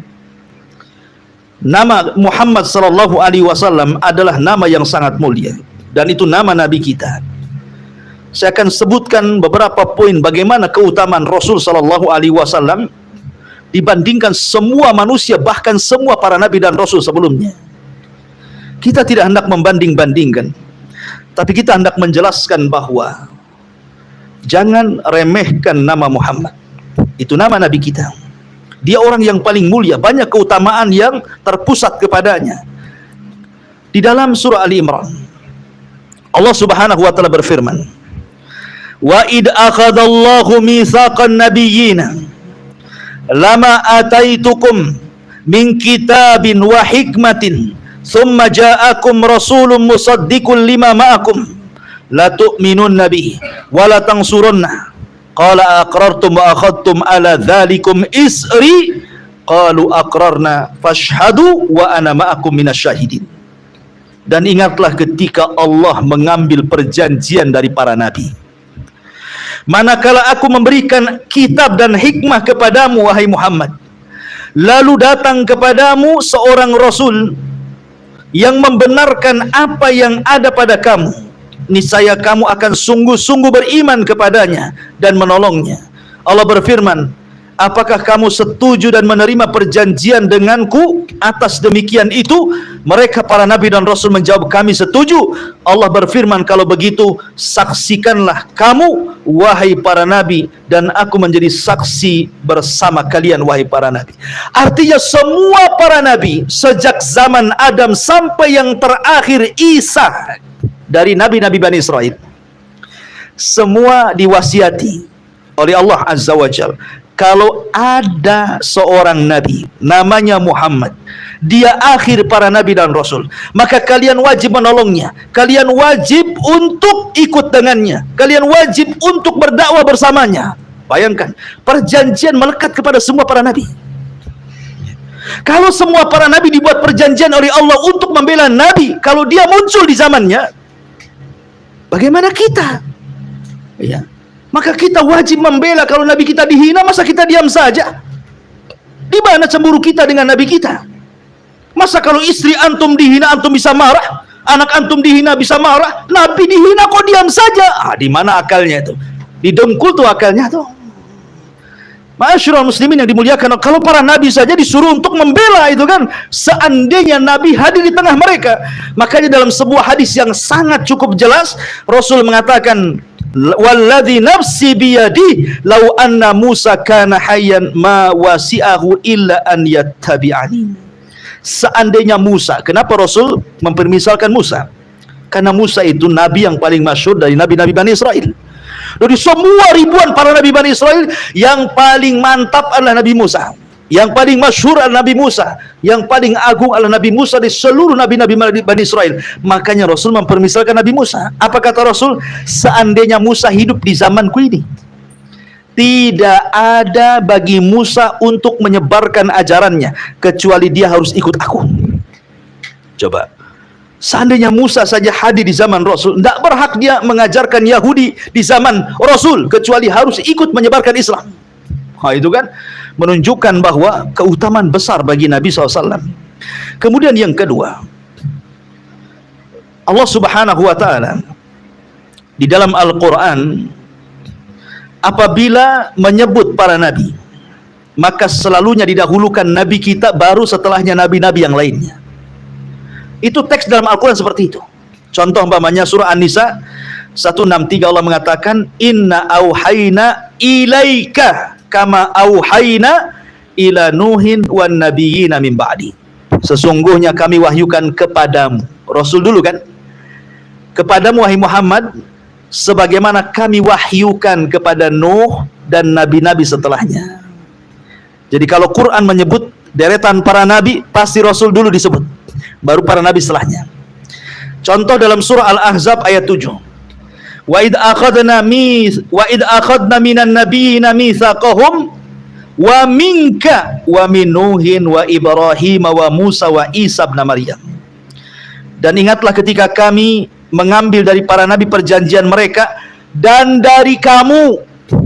B: nama Muhammad sallallahu alaihi wasallam adalah nama yang sangat mulia, dan itu nama Nabi kita. Saya akan sebutkan beberapa poin bagaimana keutamaan Rasul sallallahu alaihi wasallam dibandingkan semua manusia, bahkan semua para nabi dan rasul sebelumnya. Kita tidak hendak membanding-bandingkan, tapi kita hendak menjelaskan bahwa jangan remehkan nama Muhammad. Itu nama Nabi kita. Dia orang yang paling mulia, banyak keutamaan yang terpusat kepadanya. Di dalam surah Ali Imran, Allah Subhanahu wa taala berfirman, "Wa id akhadallahu mitsaqan nabiyyina lama ataitukum min kitabin wa hikmatin thumma ja'akum rasulun musaddiqun lima ma'akum la tu'minunna bihi wa la tansurunna qala aqrartum wa akhadtum ala dhalikum isri qalu aqrarna fashhadu wa ana ma'akum minasyahidin." Dan ingatlah ketika Allah mengambil perjanjian dari para nabi, manakala aku memberikan kitab dan hikmah kepadamu wahai Muhammad, lalu datang kepadamu seorang rasul yang membenarkan apa yang ada pada kamu, niscaya kamu akan sungguh-sungguh beriman kepadanya dan menolongnya. Allah berfirman, apakah kamu setuju dan menerima perjanjian denganku atas demikian itu? Mereka para nabi dan rasul menjawab, kami setuju. Allah berfirman, kalau begitu saksikanlah kamu wahai para nabi, dan aku menjadi saksi bersama kalian wahai para nabi. Artinya semua para nabi sejak zaman Adam sampai yang terakhir Isa, dari nabi-nabi Bani Israel, semua diwasiati oleh Allah Azza wa Jalla, kalau ada seorang nabi namanya Muhammad, dia akhir para nabi dan rasul, maka kalian wajib menolongnya, kalian wajib untuk ikut dengannya, kalian wajib untuk berdakwah bersamanya. Bayangkan, perjanjian melekat kepada semua para nabi. Kalau semua para nabi dibuat perjanjian oleh Allah untuk membela nabi, kalau dia muncul di zamannya, bagaimana kita? Ya, maka kita wajib membela. Kalau nabi kita dihina, masa kita diam saja? Di mana cemburu kita dengan nabi kita? Masa kalau istri antum dihina, antum bisa marah? Anak antum dihina bisa marah? Nabi dihina kok diam saja? Di mana akalnya itu? Didengkul tuh akalnya tuh. Ma'asyiral muslimin yang dimuliakan, kalau para nabi saja disuruh untuk membela itu kan, seandainya nabi hadir di tengah mereka. Makanya dalam sebuah hadis yang sangat cukup jelas, Rasul mengatakan, walladzi nafsi biyadi law anna Musa kana hayyan ma wasi'ahu illa an yattabi'ani. Seandainya Musa, kenapa Rasul mempermisalkan Musa? Karena Musa itu nabi yang paling masyhur dari nabi-nabi Bani Israel. Dari semua ribuan para nabi Bani Israel, yang paling mantap adalah Nabi Musa, yang paling masyhur adalah Nabi Musa, yang paling agung adalah Nabi Musa di seluruh nabi-nabi Bani Israel. Makanya Rasul mempermisalkan Nabi Musa. Apa kata Rasul? Seandainya Musa hidup di zamanku ini, tidak ada bagi Musa untuk menyebarkan ajarannya kecuali dia harus ikut aku. Coba, seandainya Musa saja hadir di zaman Rasul, tidak berhak dia mengajarkan Yahudi di zaman Rasul kecuali harus ikut menyebarkan Islam. Itu kan menunjukkan bahwa keutamaan besar bagi Nabi SAW. Kemudian yang kedua, Allah Subhanahu wa ta'ala di dalam Al-Quran apabila menyebut para nabi, maka selalunya didahulukan nabi kita, baru setelahnya nabi-nabi yang lainnya. Itu teks dalam Al-Quran seperti itu. Contoh umpamanya surah An-Nisa 163, Allah mengatakan, inna auhayna ilaika kama auhayna ila nuhin wan nabiyina min ba'di. Sesungguhnya kami wahyukan kepadamu, Rasul dulu kan, kepadamu wahai Muhammad, sebagaimana kami wahyukan kepada Nuh dan nabi-nabi setelahnya. Jadi kalau Quran menyebut deretan para nabi, pasti Rasul dulu disebut, baru para nabi setelahnya. Contoh dalam surah Al-Ahzab ayat 7, wa id akhadna minan nabiyina mitsaqahum wa minka wa min Nuhin wa Ibrahim wa Musa wa Isa ibn Maryam. Dan ingatlah ketika kami mengambil dari para nabi perjanjian mereka, dan dari kamu,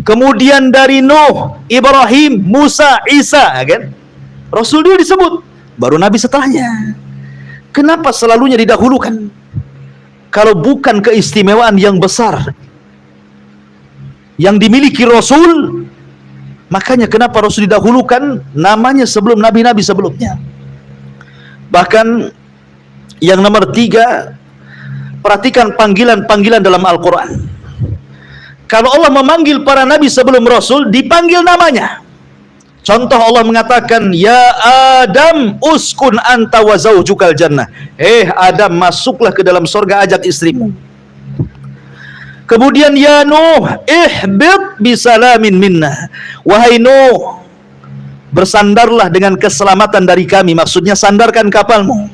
B: kemudian dari Nuh, Ibrahim, Musa, Isa, kan? Rasul dulu disebut, baru nabi setelahnya. Kenapa selalunya didahulukan? Kalau bukan keistimewaan yang besar yang dimiliki Rasul, makanya kenapa Rasul didahulukan namanya sebelum nabi-nabi sebelumnya. Bahkan yang nomor 3, perhatikan panggilan-panggilan dalam Al-Quran. Kalau Allah memanggil para nabi sebelum Rasul, dipanggil namanya. Contoh Allah mengatakan, ya Adam uskun anta wa zaujukal jannah. Adam, masuklah ke dalam surga, ajak istrimu. Kemudian ya Nuh ihbit bisalamin minna. Wahai Nuh, bersandarlah dengan keselamatan dari kami, maksudnya sandarkan kapalmu.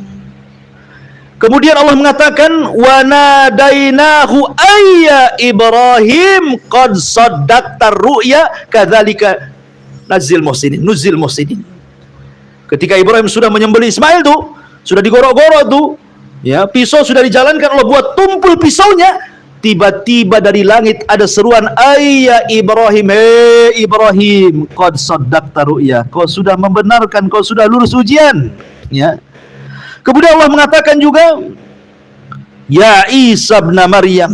B: Kemudian Allah mengatakan, wa nadainahu ayya Ibrahim qad saddaqta ru'ya kadzalika nuzil muhsinin. Ketika Ibrahim sudah menyembelih Ismail tuh, sudah digorok-gorok tuh, ya, pisau sudah dijalankan, Allah buat tumpul pisaunya, tiba-tiba dari langit ada seruan, ayya Ibrahim, Ibrahim, qad saddaqta ru'ya, kau sudah membenarkan, kau sudah lulus ujian, ya. Kemudian Allah mengatakan juga, ya Isa ibn Maryam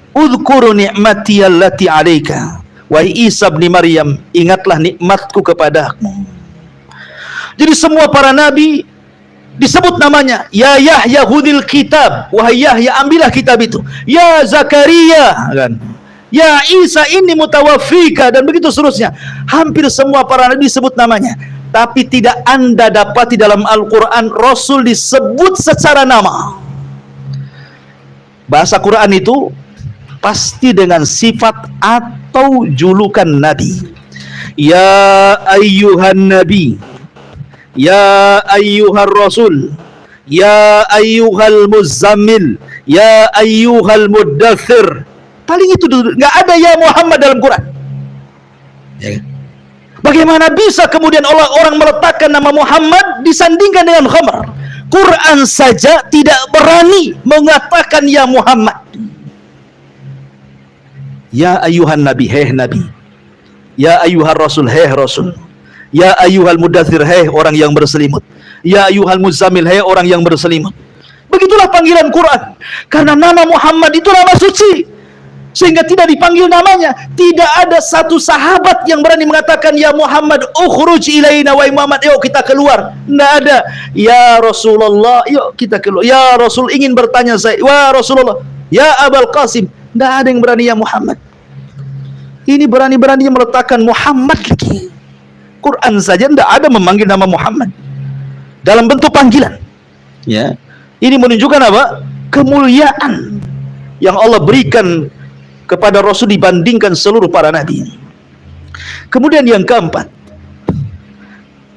B: udhkur ni'mati allati 'alaika. Wahai Isa bin Maryam, ingatlah nikmatku kepadamu. Jadi semua para nabi disebut namanya. Ya Yahya hudil kitab, wahai Yahya ambillah kitab itu. Ya Zakaria, kan, ya Isa ini mutawaffika, dan begitu seterusnya. Hampir semua para nabi disebut namanya. Tapi tidak Anda dapati dalam Al-Quran Rasul disebut secara nama. Bahasa Quran itu pasti dengan sifat atau julukan Nabi. Ya ayyuhan Nabi, ya ayyuhar Rasul, ya ayyuhal Muzammil, ya ayyuhal Muddathir. Paling itu dulu, nggak ada ya Muhammad dalam Quran. Ya. Bagaimana bisa kemudian orang meletakkan nama Muhammad disandingkan dengan khamr? Quran saja tidak berani mengatakan ya Muhammad. Ya ayyuhan Nabi, Nabi. Ya ayyuhar Rasul, Rasul. Ya ayyuhal Mudathir, orang yang berselimut. Ya ayyuhal Muzammil, orang yang berselimut. Begitulah panggilan Quran. Karena nama Muhammad itu nama suci, sehingga tidak dipanggil namanya. Tidak ada satu sahabat yang berani mengatakan ya Muhammad ukhruj ilaina, wahai Muhammad, yuk kita keluar. Tidak ada. Ya Rasulullah, yuk kita keluar. Ya Rasul ingin bertanya saya, wah Rasulullah. Ya Abul Qasim. Tidak ada yang berani ya Muhammad. Ini berani-beraninya meletakkan Muhammad lagi. Quran saja tidak ada memanggil nama Muhammad dalam bentuk panggilan. Ya, ini menunjukkan apa? Kemuliaan yang Allah berikan kepada Rasul dibandingkan seluruh para nabi. Kemudian yang keempat,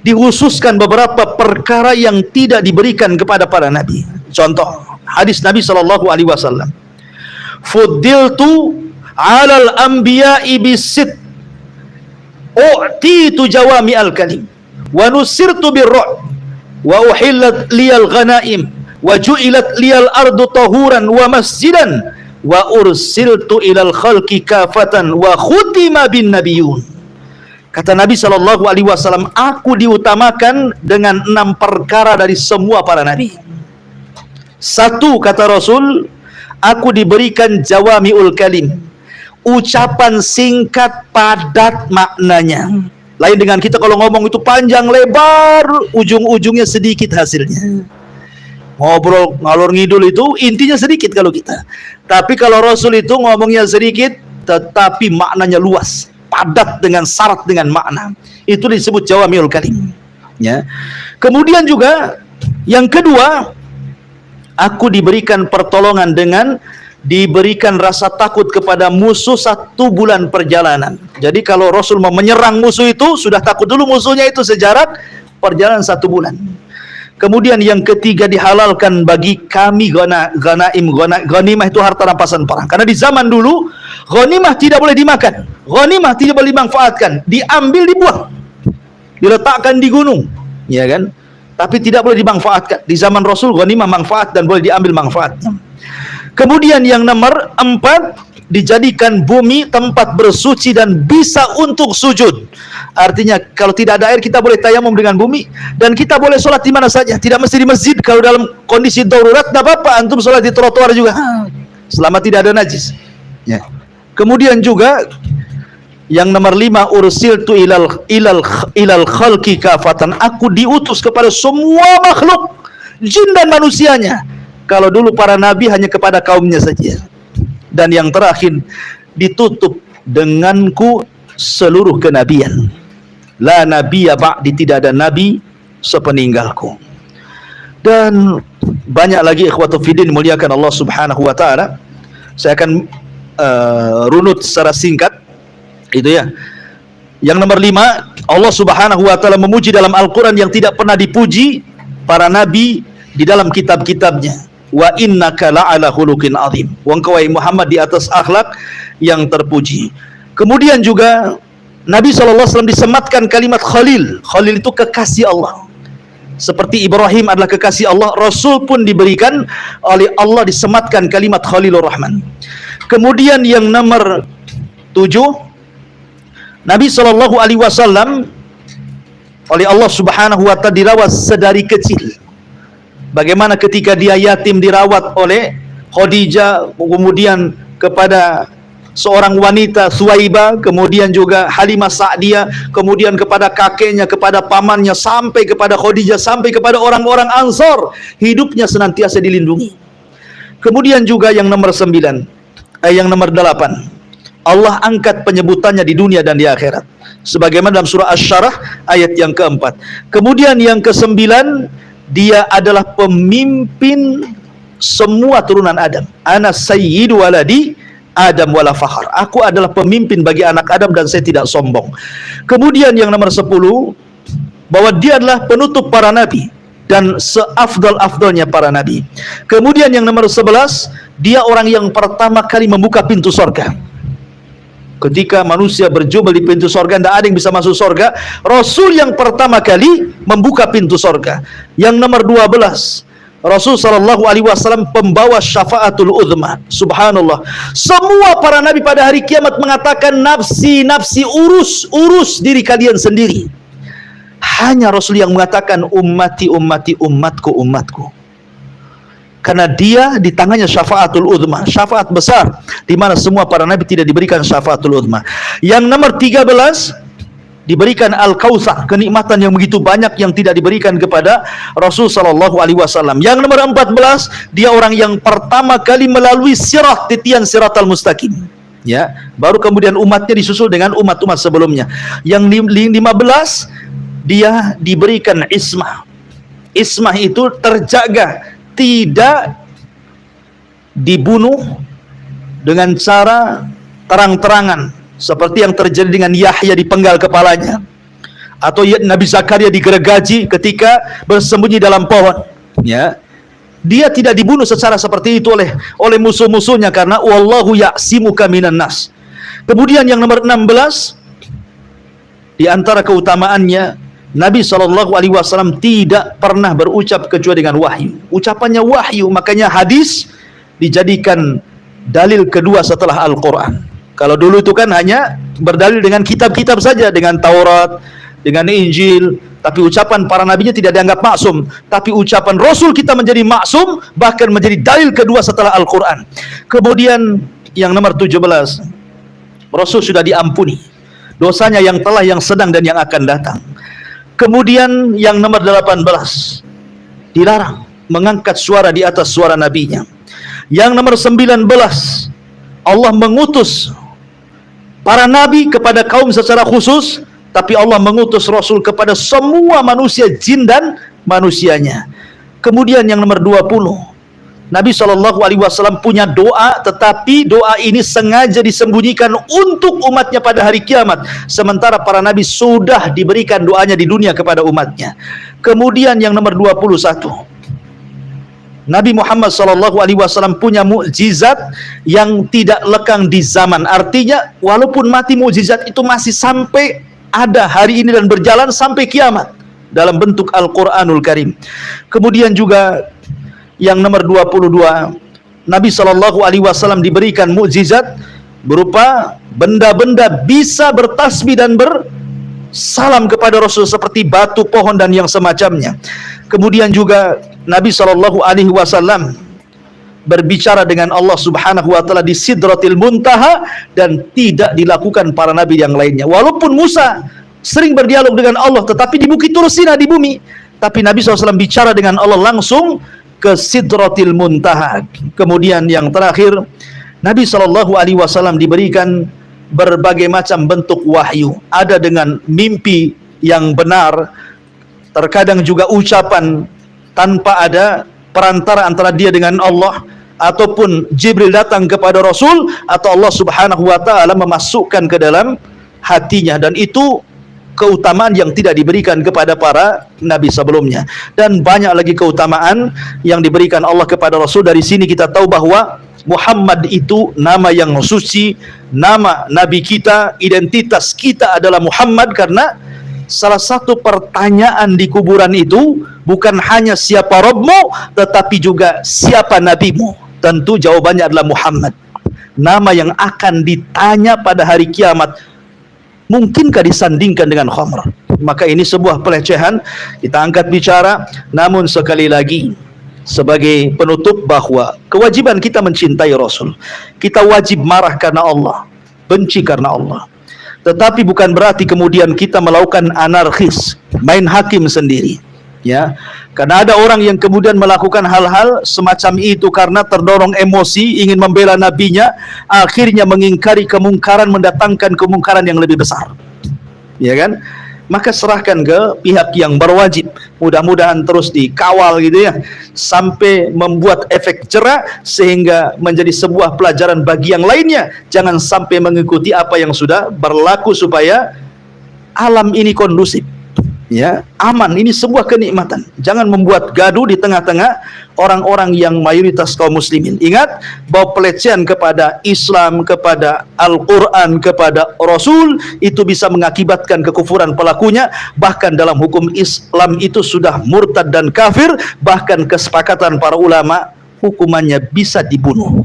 B: dikhususkan beberapa perkara yang tidak diberikan kepada para nabi. Contoh hadis Nabi SAW, fuddiltu 'alal anbiya'i bisit, u'titu jawami'al kalim, wa nusirtu birru', wa uhillat liyal ghanaim, wa ju'ilat liyal ardu tahuran wa masjidan, wa ursiltu ilal khalqi kafatan, wa khutima bin nabiyun. Kata Nabi SAW, aku diutamakan dengan 6 perkara dari semua para nabi. 1, kata Rasul, aku diberikan jawami'ul kalim, ucapan singkat padat maknanya. Lain dengan kita kalau ngomong itu panjang lebar, ujung-ujungnya sedikit hasilnya. Ngobrol ngalor ngidul itu intinya sedikit kalau kita. Tapi kalau Rasul itu ngomongnya sedikit tetapi maknanya luas, padat dengan syarat dengan makna. Itu disebut jawamiul kalim. Ya. Kemudian juga yang kedua, aku diberikan pertolongan dengan diberikan rasa takut kepada musuh 1 bulan perjalanan. Jadi kalau Rasul mau menyerang musuh itu sudah takut dulu musuhnya itu sejarak perjalanan 1 bulan. Kemudian yang ketiga, dihalalkan bagi kami ghanimah itu harta rampasan perang. Karena di zaman dulu ghanimah tidak boleh dimakan, ghanimah tidak boleh dimanfaatkan, diambil dibuang, diletakkan di gunung, ya kan? Tapi tidak boleh dimanfaatkan. Di zaman Rasul ghanimah manfaat dan boleh diambil manfaatnya. Kemudian yang nomor 4, dijadikan bumi tempat bersuci dan bisa untuk sujud. Artinya kalau tidak ada air kita boleh tayamum dengan bumi, dan kita boleh sholat di mana saja, tidak mesti di masjid. Kalau dalam kondisi darurat tidak apa-apa, antum sholat di trotoar juga selama tidak ada najis, ya. Kemudian juga yang nomor 5, ursiltu ilal khalqi kafatan, aku diutus kepada semua makhluk, jin dan manusianya. Kalau dulu para nabi hanya kepada kaumnya saja. Dan yang terakhir, ditutup denganku seluruh kenabian. La nabiyya ba'di, tidak ada nabi sepeninggalku. Dan banyak lagi ikhwatu fiddin muliakan Allah Subhanahu wa taala. Saya akan runut secara singkat itu ya. Yang nomor 5, Allah Subhanahu wa taala memuji dalam Al-Qur'an yang tidak pernah dipuji para nabi di dalam kitab-kitabnya. Wa innaka la'ala khuluqin azim. Wa engkau Muhammad di atas akhlak yang terpuji. Kemudian juga Nabi SAW disematkan kalimat Khalil. Khalil itu kekasih Allah. Seperti Ibrahim adalah kekasih Allah, Rasul pun diberikan oleh Allah disematkan kalimat Khalilur Rahman. Kemudian yang nomor 7, Nabi SAW oleh Allah Subhanahu wa taala dirawat sedari kecil. Bagaimana ketika dia yatim dirawat oleh Khadijah, kemudian kepada seorang wanita Suwaibah, kemudian juga Halimah Sa'diyah, kemudian kepada kakeknya, kepada pamannya, sampai kepada Khadijah, sampai kepada orang-orang Ansor, hidupnya senantiasa dilindungi. Kemudian juga yang nomor 9, yang nomor 8, Allah angkat penyebutannya di dunia dan di akhirat, sebagaimana dalam surah Asy-Syarah ayat yang keempat. Kemudian yang ke-9, dia adalah pemimpin semua turunan Adam. Ana sayyidu waladi Adam wala fakhar. Aku adalah pemimpin bagi anak Adam dan saya tidak sombong. Kemudian yang nomor 10, bahwa dia adalah penutup para nabi dan seafdal-afdalnya para nabi. Kemudian yang nomor 11, dia orang yang pertama kali membuka pintu surga. Ketika manusia berjubel di pintu sorga, tidak ada yang bisa masuk sorga, Rasul yang pertama kali membuka pintu sorga. Yang nomor 12, Rasul SAW pembawa syafaatul uzma. Subhanallah, semua para nabi pada hari kiamat mengatakan, nafsi, nafsi, urus diri kalian sendiri. Hanya Rasul yang mengatakan, ummati, ummati, umatku, umatku. Karena dia di tangannya syafaatul uzma, syafaat besar, di mana semua para nabi tidak diberikan syafaatul uzma. Yang nomor 13, diberikan Al-Kautsar, kenikmatan yang begitu banyak yang tidak diberikan kepada Rasul SAW. Yang nomor 14, dia orang yang pertama kali melalui sirat, titian siratal mustaqim. Ya, baru kemudian umatnya disusul dengan umat-umat sebelumnya. Yang 15, dia diberikan ismah. Ismah itu terjaga, tidak dibunuh dengan cara terang-terangan seperti yang terjadi dengan Yahya dipenggal kepalanya, atau Nabi Zakaria digergaji ketika bersembunyi dalam pohon. Ya, dia tidak dibunuh secara seperti itu oleh musuh-musuhnya, karena wallahu ya'simuka minan nas. Kemudian yang nomor 16, di antara keutamaannya, Nabi SAW tidak pernah berucap kecuali dengan wahyu. Ucapannya wahyu, makanya hadis dijadikan dalil kedua setelah Al-Quran. Kalau dulu itu kan hanya berdalil dengan kitab-kitab saja, dengan Taurat, dengan Injil, tapi ucapan para nabinya tidak dianggap maksum. Tapi ucapan Rasul kita menjadi maksum, bahkan menjadi dalil kedua setelah Al-Quran. Kemudian yang nomor 17, Rasul sudah diampuni dosanya yang telah, yang sedang, dan yang akan datang. Kemudian yang nomor 18, dilarang mengangkat suara di atas suara nabinya. Yang nomor 19, Allah mengutus para nabi kepada kaum secara khusus, tapi Allah mengutus Rasul kepada semua manusia, jin dan manusianya. Kemudian yang nomor 20, Nabi SAW punya doa, tetapi doa ini sengaja disembunyikan untuk umatnya pada hari kiamat, sementara para nabi sudah diberikan doanya di dunia kepada umatnya. Kemudian yang nomor 21, Nabi Muhammad SAW punya mukjizat yang tidak lekang di zaman. Artinya walaupun mati, mukjizat itu masih sampai ada hari ini dan berjalan sampai kiamat dalam bentuk Al-Quranul Karim. Kemudian juga yang nomor 22, Nabi SAW diberikan mukjizat berupa benda-benda bisa bertasbih dan bersalam kepada Rasul seperti batu, pohon, dan yang semacamnya. Kemudian juga Nabi SAW berbicara dengan Allah Subhanahu wa Ta'ala di Sidratil Muntaha, dan tidak dilakukan para nabi yang lainnya. Walaupun Musa sering berdialog dengan Allah, tetapi di Bukit Tur Sina, di bumi, tapi Nabi SAW bicara dengan Allah langsung ke Sidratil Muntaha. Kemudian yang terakhir, Nabi SAW diberikan berbagai macam bentuk wahyu, ada dengan mimpi yang benar, terkadang juga ucapan tanpa ada perantara antara dia dengan Allah, ataupun Jibril datang kepada Rasul, atau Allah Subhanahu wa Ta'ala memasukkan ke dalam hatinya, dan itu keutamaan yang tidak diberikan kepada para nabi sebelumnya. Dan banyak lagi keutamaan yang diberikan Allah kepada Rasul. Dari sini kita tahu bahwa Muhammad itu nama yang suci, nama nabi kita, identitas kita adalah Muhammad. Karena salah satu pertanyaan di kuburan itu bukan hanya siapa Rabbmu, tetapi juga siapa nabimu. Tentu jawabannya adalah Muhammad, nama yang akan ditanya pada hari kiamat. Mungkinkah disandingkan dengan khamr? Maka ini sebuah pelecehan, kita angkat bicara. Namun sekali lagi, sebagai penutup, bahwa kewajiban kita mencintai Rasul. Kita wajib marah karena Allah, benci karena Allah. Tetapi bukan berarti kemudian kita melakukan anarkis, main hakim sendiri. Ya, karena ada orang yang kemudian melakukan hal-hal semacam itu karena terdorong emosi, ingin membela nabinya, akhirnya mengingkari kemungkaran, mendatangkan kemungkaran yang lebih besar. Ya kan? Maka serahkan ke pihak yang berwajib. Mudah-mudahan terus dikawal gitu ya, sampai membuat efek jera, sehingga menjadi sebuah pelajaran bagi yang lainnya. Jangan sampai mengikuti apa yang sudah berlaku, supaya alam ini kondusif. Ya, aman, ini sebuah kenikmatan. Jangan membuat gaduh di tengah-tengah orang-orang yang mayoritas kaum muslimin. Ingat bahwa pelecehan kepada Islam, kepada Al-Quran, kepada Rasul, itu bisa mengakibatkan kekufuran pelakunya. Bahkan dalam hukum Islam itu sudah murtad dan kafir. Bahkan kesepakatan para ulama, hukumannya bisa dibunuh.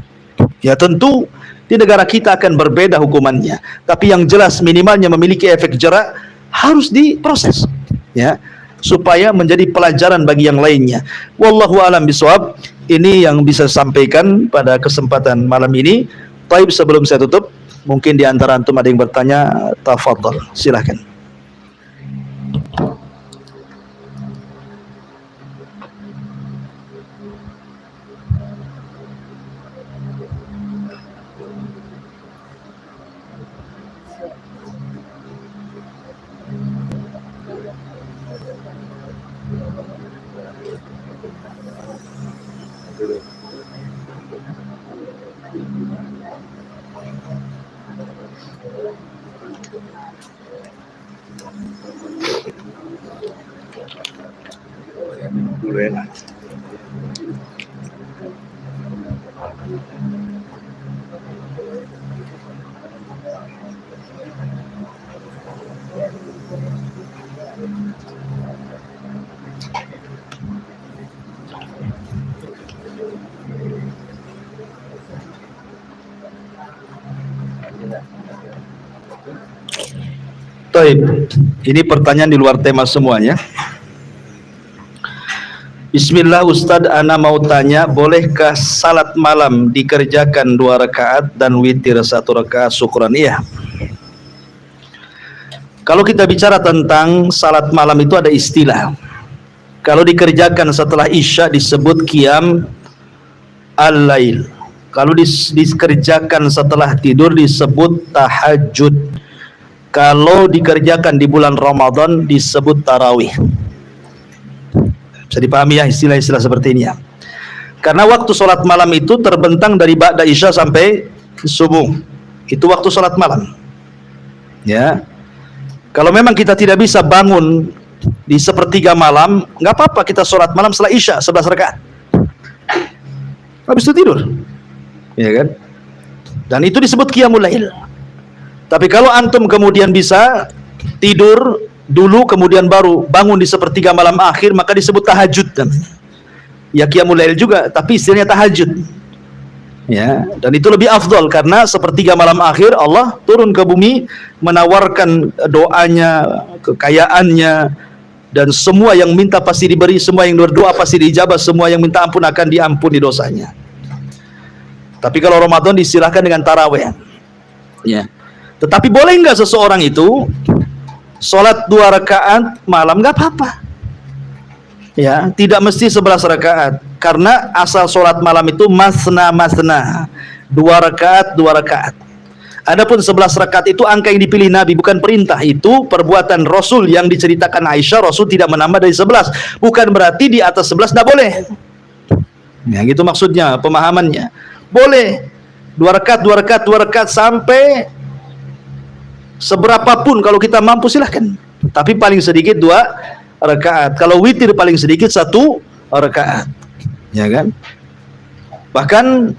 B: Ya tentu di negara kita akan berbeda hukumannya, tapi yang jelas minimalnya memiliki efek jera, harus diproses, ya, supaya menjadi pelajaran bagi yang lainnya. Wallahu a'lam bishawab. Ini yang bisa sampaikan pada kesempatan malam ini. Baik, sebelum saya tutup, mungkin di antara antum ada yang bertanya, tafadhol, silakan. Dulu enak. Baik, ini pertanyaan di luar tema semuanya. Bismillah Ustadz, ana mau tanya, bolehkah salat malam dikerjakan 2 rakaat dan witir 1 rakaat? Syukran. Iya. Kalau kita bicara tentang salat malam itu ada istilah. Kalau dikerjakan setelah Isya disebut qiyam al-lail. Kalau dikerjakan setelah tidur disebut tahajud. Kalau dikerjakan di bulan Ramadan disebut tarawih. Bisa dipahami ya istilah-istilah seperti ini ya. Karena waktu sholat malam itu terbentang dari ba'da Isya sampai subuh. Itu waktu sholat malam. Ya. Kalau memang kita tidak bisa bangun di sepertiga malam, nggak apa-apa kita sholat malam setelah Isya 11 rakaat. Habis itu tidur. Ya kan? Dan itu disebut qiyamul lail. Tapi kalau antum kemudian bisa tidur dulu kemudian baru bangun di sepertiga malam akhir, maka disebut tahajud namanya. Ya qiyamul lail juga, tapi istilahnya tahajud. Ya, dan itu lebih afdal karena sepertiga malam akhir Allah turun ke bumi menawarkan doanya, kekayaannya, dan semua yang minta pasti diberi, semua yang berdoa pasti dijabah, semua yang minta ampun akan diampuni dosanya. Tapi kalau Ramadan diistilahkan dengan tarawih. Ya. Tetapi boleh nggak seseorang itu sholat 2 rakaat malam? Nggak apa-apa. Ya, tidak mesti 11 rakaat. Karena asal sholat malam itu masna, 2 rakaat, 2 rakaat. Adapun 11 rakaat itu angka yang dipilih Nabi, bukan perintah. Itu perbuatan Rasul yang diceritakan Aisyah. Rasul tidak menambah dari 11. Bukan berarti di atas 11 tidak boleh. Ya, gitu maksudnya, pemahamannya. Boleh 2 rakaat, 2 rakaat, 2 rakaat sampai seberapapun kalau kita mampu silahkan. Tapi paling sedikit 2 rakaat. Kalau witir paling sedikit 1 rakaat. Ya kan? Bahkan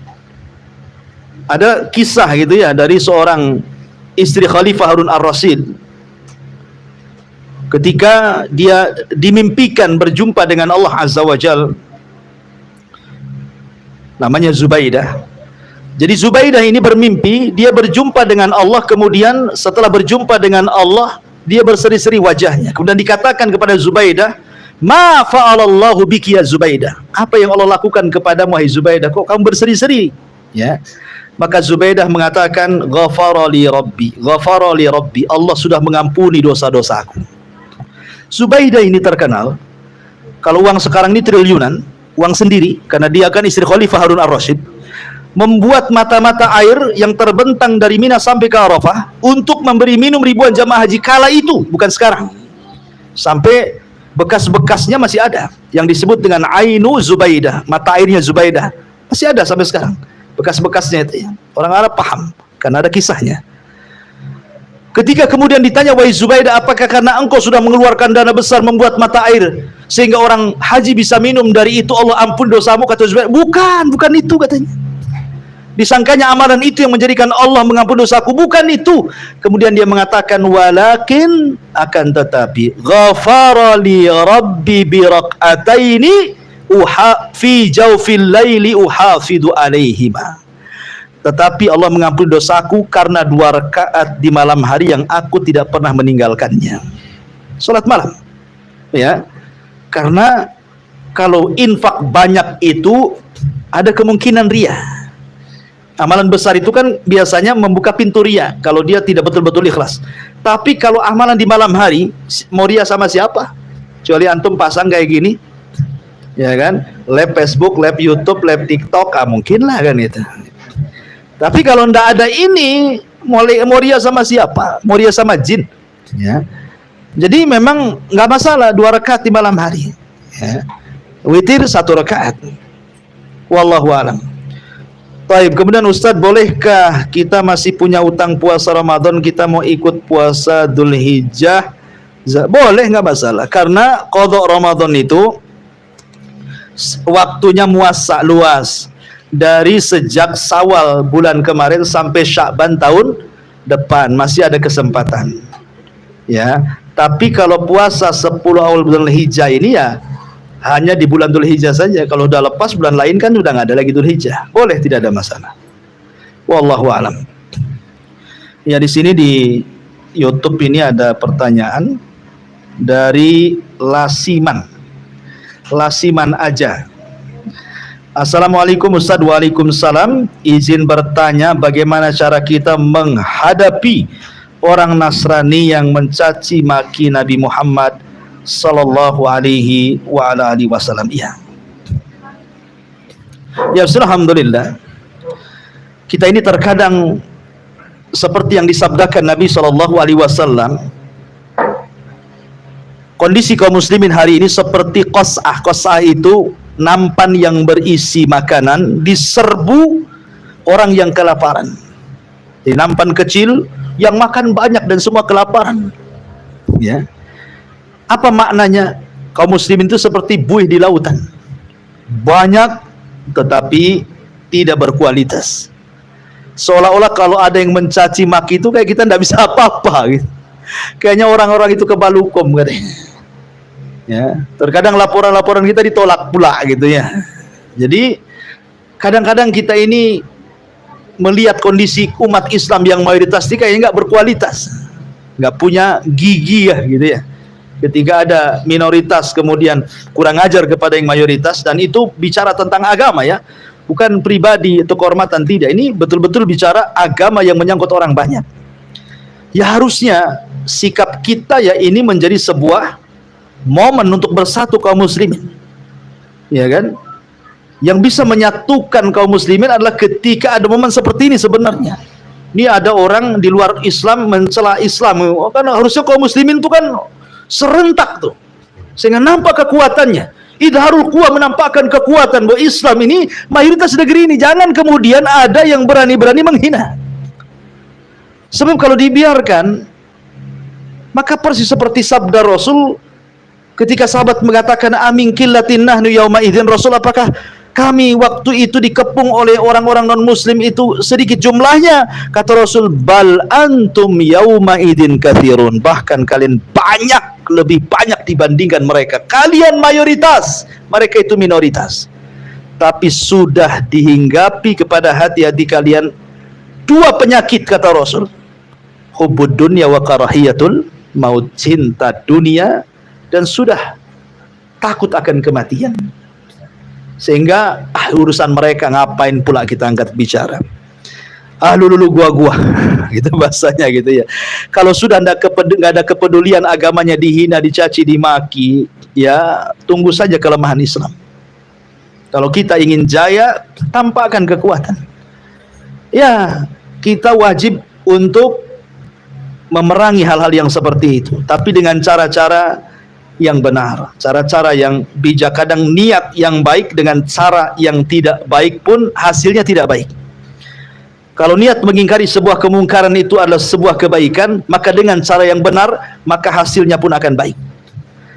B: ada kisah gitu ya dari seorang istri Khalifah Harun ar-Rasyid. Ketika dia dimimpikan berjumpa dengan Allah Azza wa Jalla. Namanya Zubaidah. Jadi Zubaidah ini bermimpi, dia berjumpa dengan Allah, kemudian setelah berjumpa dengan Allah, dia berseri-seri wajahnya. Kemudian dikatakan kepada Zubaidah, "Ma fa'alallahu biki ya Zubaidah?" Apa yang Allah lakukan kepadamu wahai Zubaidah? Kok kamu berseri-seri? Ya. Maka Zubaidah mengatakan, "Ghafara li Rabbi, ghafara li Rabbi." Allah sudah mengampuni dosa-dosaku. Zubaidah ini terkenal, kalau uang sekarang ini triliunan, uang sendiri, karena dia kan istri Khalifah Harun ar-Rasyid, membuat mata-mata air yang terbentang dari Mina sampai ke Arafah untuk memberi minum ribuan jamaah haji kala itu, bukan sekarang. Sampai bekas-bekasnya masih ada, yang disebut dengan Ainu Zubaidah, mata airnya Zubaidah, masih ada sampai sekarang. Bekas-bekasnya itu ya. Orang Arab paham, karena ada kisahnya. Ketika kemudian ditanya, "Wahai Zubaidah, apakah karena engkau sudah mengeluarkan dana besar membuat mata air sehingga orang haji bisa minum dari itu Allah ampun dosamu?" Kata Zubaidah, bukan itu katanya. Disangkanya amalan itu yang menjadikan Allah mengampuni dosaku, bukan itu. Kemudian dia mengatakan, "Walakin akan tetapi ghafara li Rabbi bi raq'ataini fi jawfil laili uhafidu alaihima." Tetapi Allah mengampuni dosaku karena 2 rakaat di malam hari yang aku tidak pernah meninggalkannya. Salat malam. Ya. Karena kalau infak banyak itu ada kemungkinan riya. Amalan besar itu kan biasanya membuka pintu riya kalau dia tidak betul-betul ikhlas. Tapi kalau amalan di malam hari, mau riya sama siapa? Kecuali antum pasang kayak gini. Ya kan? Lab Facebook, lab YouTube, lab TikTok, mungkin lah kan itu. Tapi kalau ndak ada ini, mau riya sama siapa? Mau riya sama jin. Ya. Jadi memang nggak masalah 2 rakaat di malam hari. Ya. Witir 1 rakaat. Wallahu a'lam. Baik, kemudian Ustadz, bolehkah kita masih punya utang puasa Ramadan, kita mau ikut puasa Dzulhijjah? Boleh, nggak masalah. Karena qadha Ramadan itu waktunya muasa luas. Dari sejak Syawal bulan kemarin sampai Sya'ban tahun depan masih ada kesempatan. Ya, tapi kalau puasa 10 awal bulan Dzulhijjah ini ya hanya di bulan Dzulhijjah saja. Kalau udah lepas bulan lain kan udah nggak ada lagi Dzulhijjah. Boleh, tidak ada masalah. Wallahu a'lam. Ya, di sini di YouTube ini ada pertanyaan dari Lasiman. lasiman aja. Assalamualaikum Ustaz. Waalaikumsalam. Izin bertanya, bagaimana cara kita menghadapi orang Nasrani yang mencaci maki Nabi Muhammad sallallahu alaihi wa ala alihi wasallam? Ya, alhamdulillah. Kita ini terkadang seperti yang disabdakan Nabi sallallahu alaihi wasallam, kondisi kaum muslimin hari ini seperti qas'ah. Qas'ah itu nampan yang berisi makanan diserbu orang yang kelaparan. Di nampan kecil yang makan banyak dan semua kelaparan. Ya. Apa maknanya? Kaum muslimin itu seperti buih di lautan. Banyak tetapi tidak berkualitas. Seolah-olah kalau ada yang mencaci maki itu kayak kita tidak bisa apa-apa gitu. Kayaknya orang-orang itu kebalukom katanya. Ya, terkadang laporan-laporan kita ditolak pula gitu ya. Jadi kadang-kadang kita ini melihat kondisi umat Islam yang mayoritas ini kayaknya nggak berkualitas, nggak punya gigi ya gitu ya. Ketika ada minoritas kemudian kurang ajar kepada yang mayoritas, dan itu bicara tentang agama ya, bukan pribadi atau kehormatan, tidak. Ini betul-betul bicara agama yang menyangkut orang banyak. Ya harusnya sikap kita ya ini menjadi sebuah momen untuk bersatu kaum muslimin, ya kan? Yang bisa menyatukan kaum muslimin adalah ketika ada momen seperti ini. Sebenarnya ini ada orang di luar Islam mencela Islam, kan harusnya kaum muslimin itu kan serentak tuh sehingga nampak kekuatannya. Idharul quwah, menampakkan kekuatan bahwa Islam ini mayoritas negeri ini. Jangan kemudian ada yang berani-berani menghina, sebab kalau dibiarkan maka persis seperti sabda Rasul ketika sahabat mengatakan amin qillatin nahnu yauma idzin, Rasul, apakah kami waktu itu dikepung oleh orang-orang non muslim itu sedikit jumlahnya? Kata Rasul, bal antum yauma idzin katsirun, bahkan kalian banyak, lebih banyak dibandingkan mereka. Kalian mayoritas, mereka itu minoritas. Tapi sudah dihinggapi kepada hati-hati kalian dua penyakit, kata Rasul, hubbud dunya wa karahiyatul maut, cinta dunia dan sudah takut akan kematian. Sehingga urusan mereka ngapain pula kita angkat bicara. Lulu gua gitu bahasanya gitu ya. Kalau sudah nggak ada kepedulian, agamanya dihina, dicaci, dimaki, ya tunggu saja kelemahan Islam. Kalau kita ingin jaya, tampakkan kekuatan. Ya, kita wajib untuk memerangi hal-hal yang seperti itu, tapi dengan cara-cara yang benar, cara-cara yang bijak. Kadang niat yang baik dengan cara yang tidak baik pun hasilnya tidak baik. Kalau niat mengingkari sebuah kemungkaran itu adalah sebuah kebaikan, maka dengan cara yang benar, maka hasilnya pun akan baik.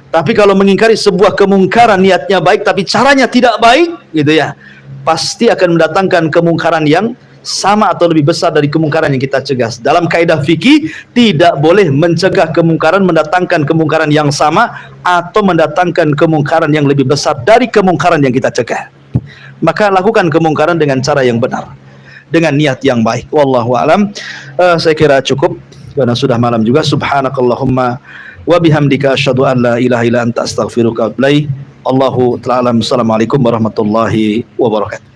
B: Tapi kalau mengingkari sebuah kemungkaran niatnya baik tapi caranya tidak baik gitu ya, pasti akan mendatangkan kemungkaran yang sama atau lebih besar dari kemungkaran yang kita cegah. Dalam kaidah fikih tidak boleh mencegah kemungkaran mendatangkan kemungkaran yang sama atau mendatangkan kemungkaran yang lebih besar dari kemungkaran yang kita cegah. Maka lakukan kemungkaran dengan cara yang benar, dengan niat yang baik. Wallahu a'lam. Saya kira cukup karena sudah malam juga. Subhanakallahumma wa bihamdika asyhadu an la ilaha illa anta astaghfiruka wa atubu ilaik. Allahu ta'ala. Assalamualaikum warahmatullahi wabarakatuh.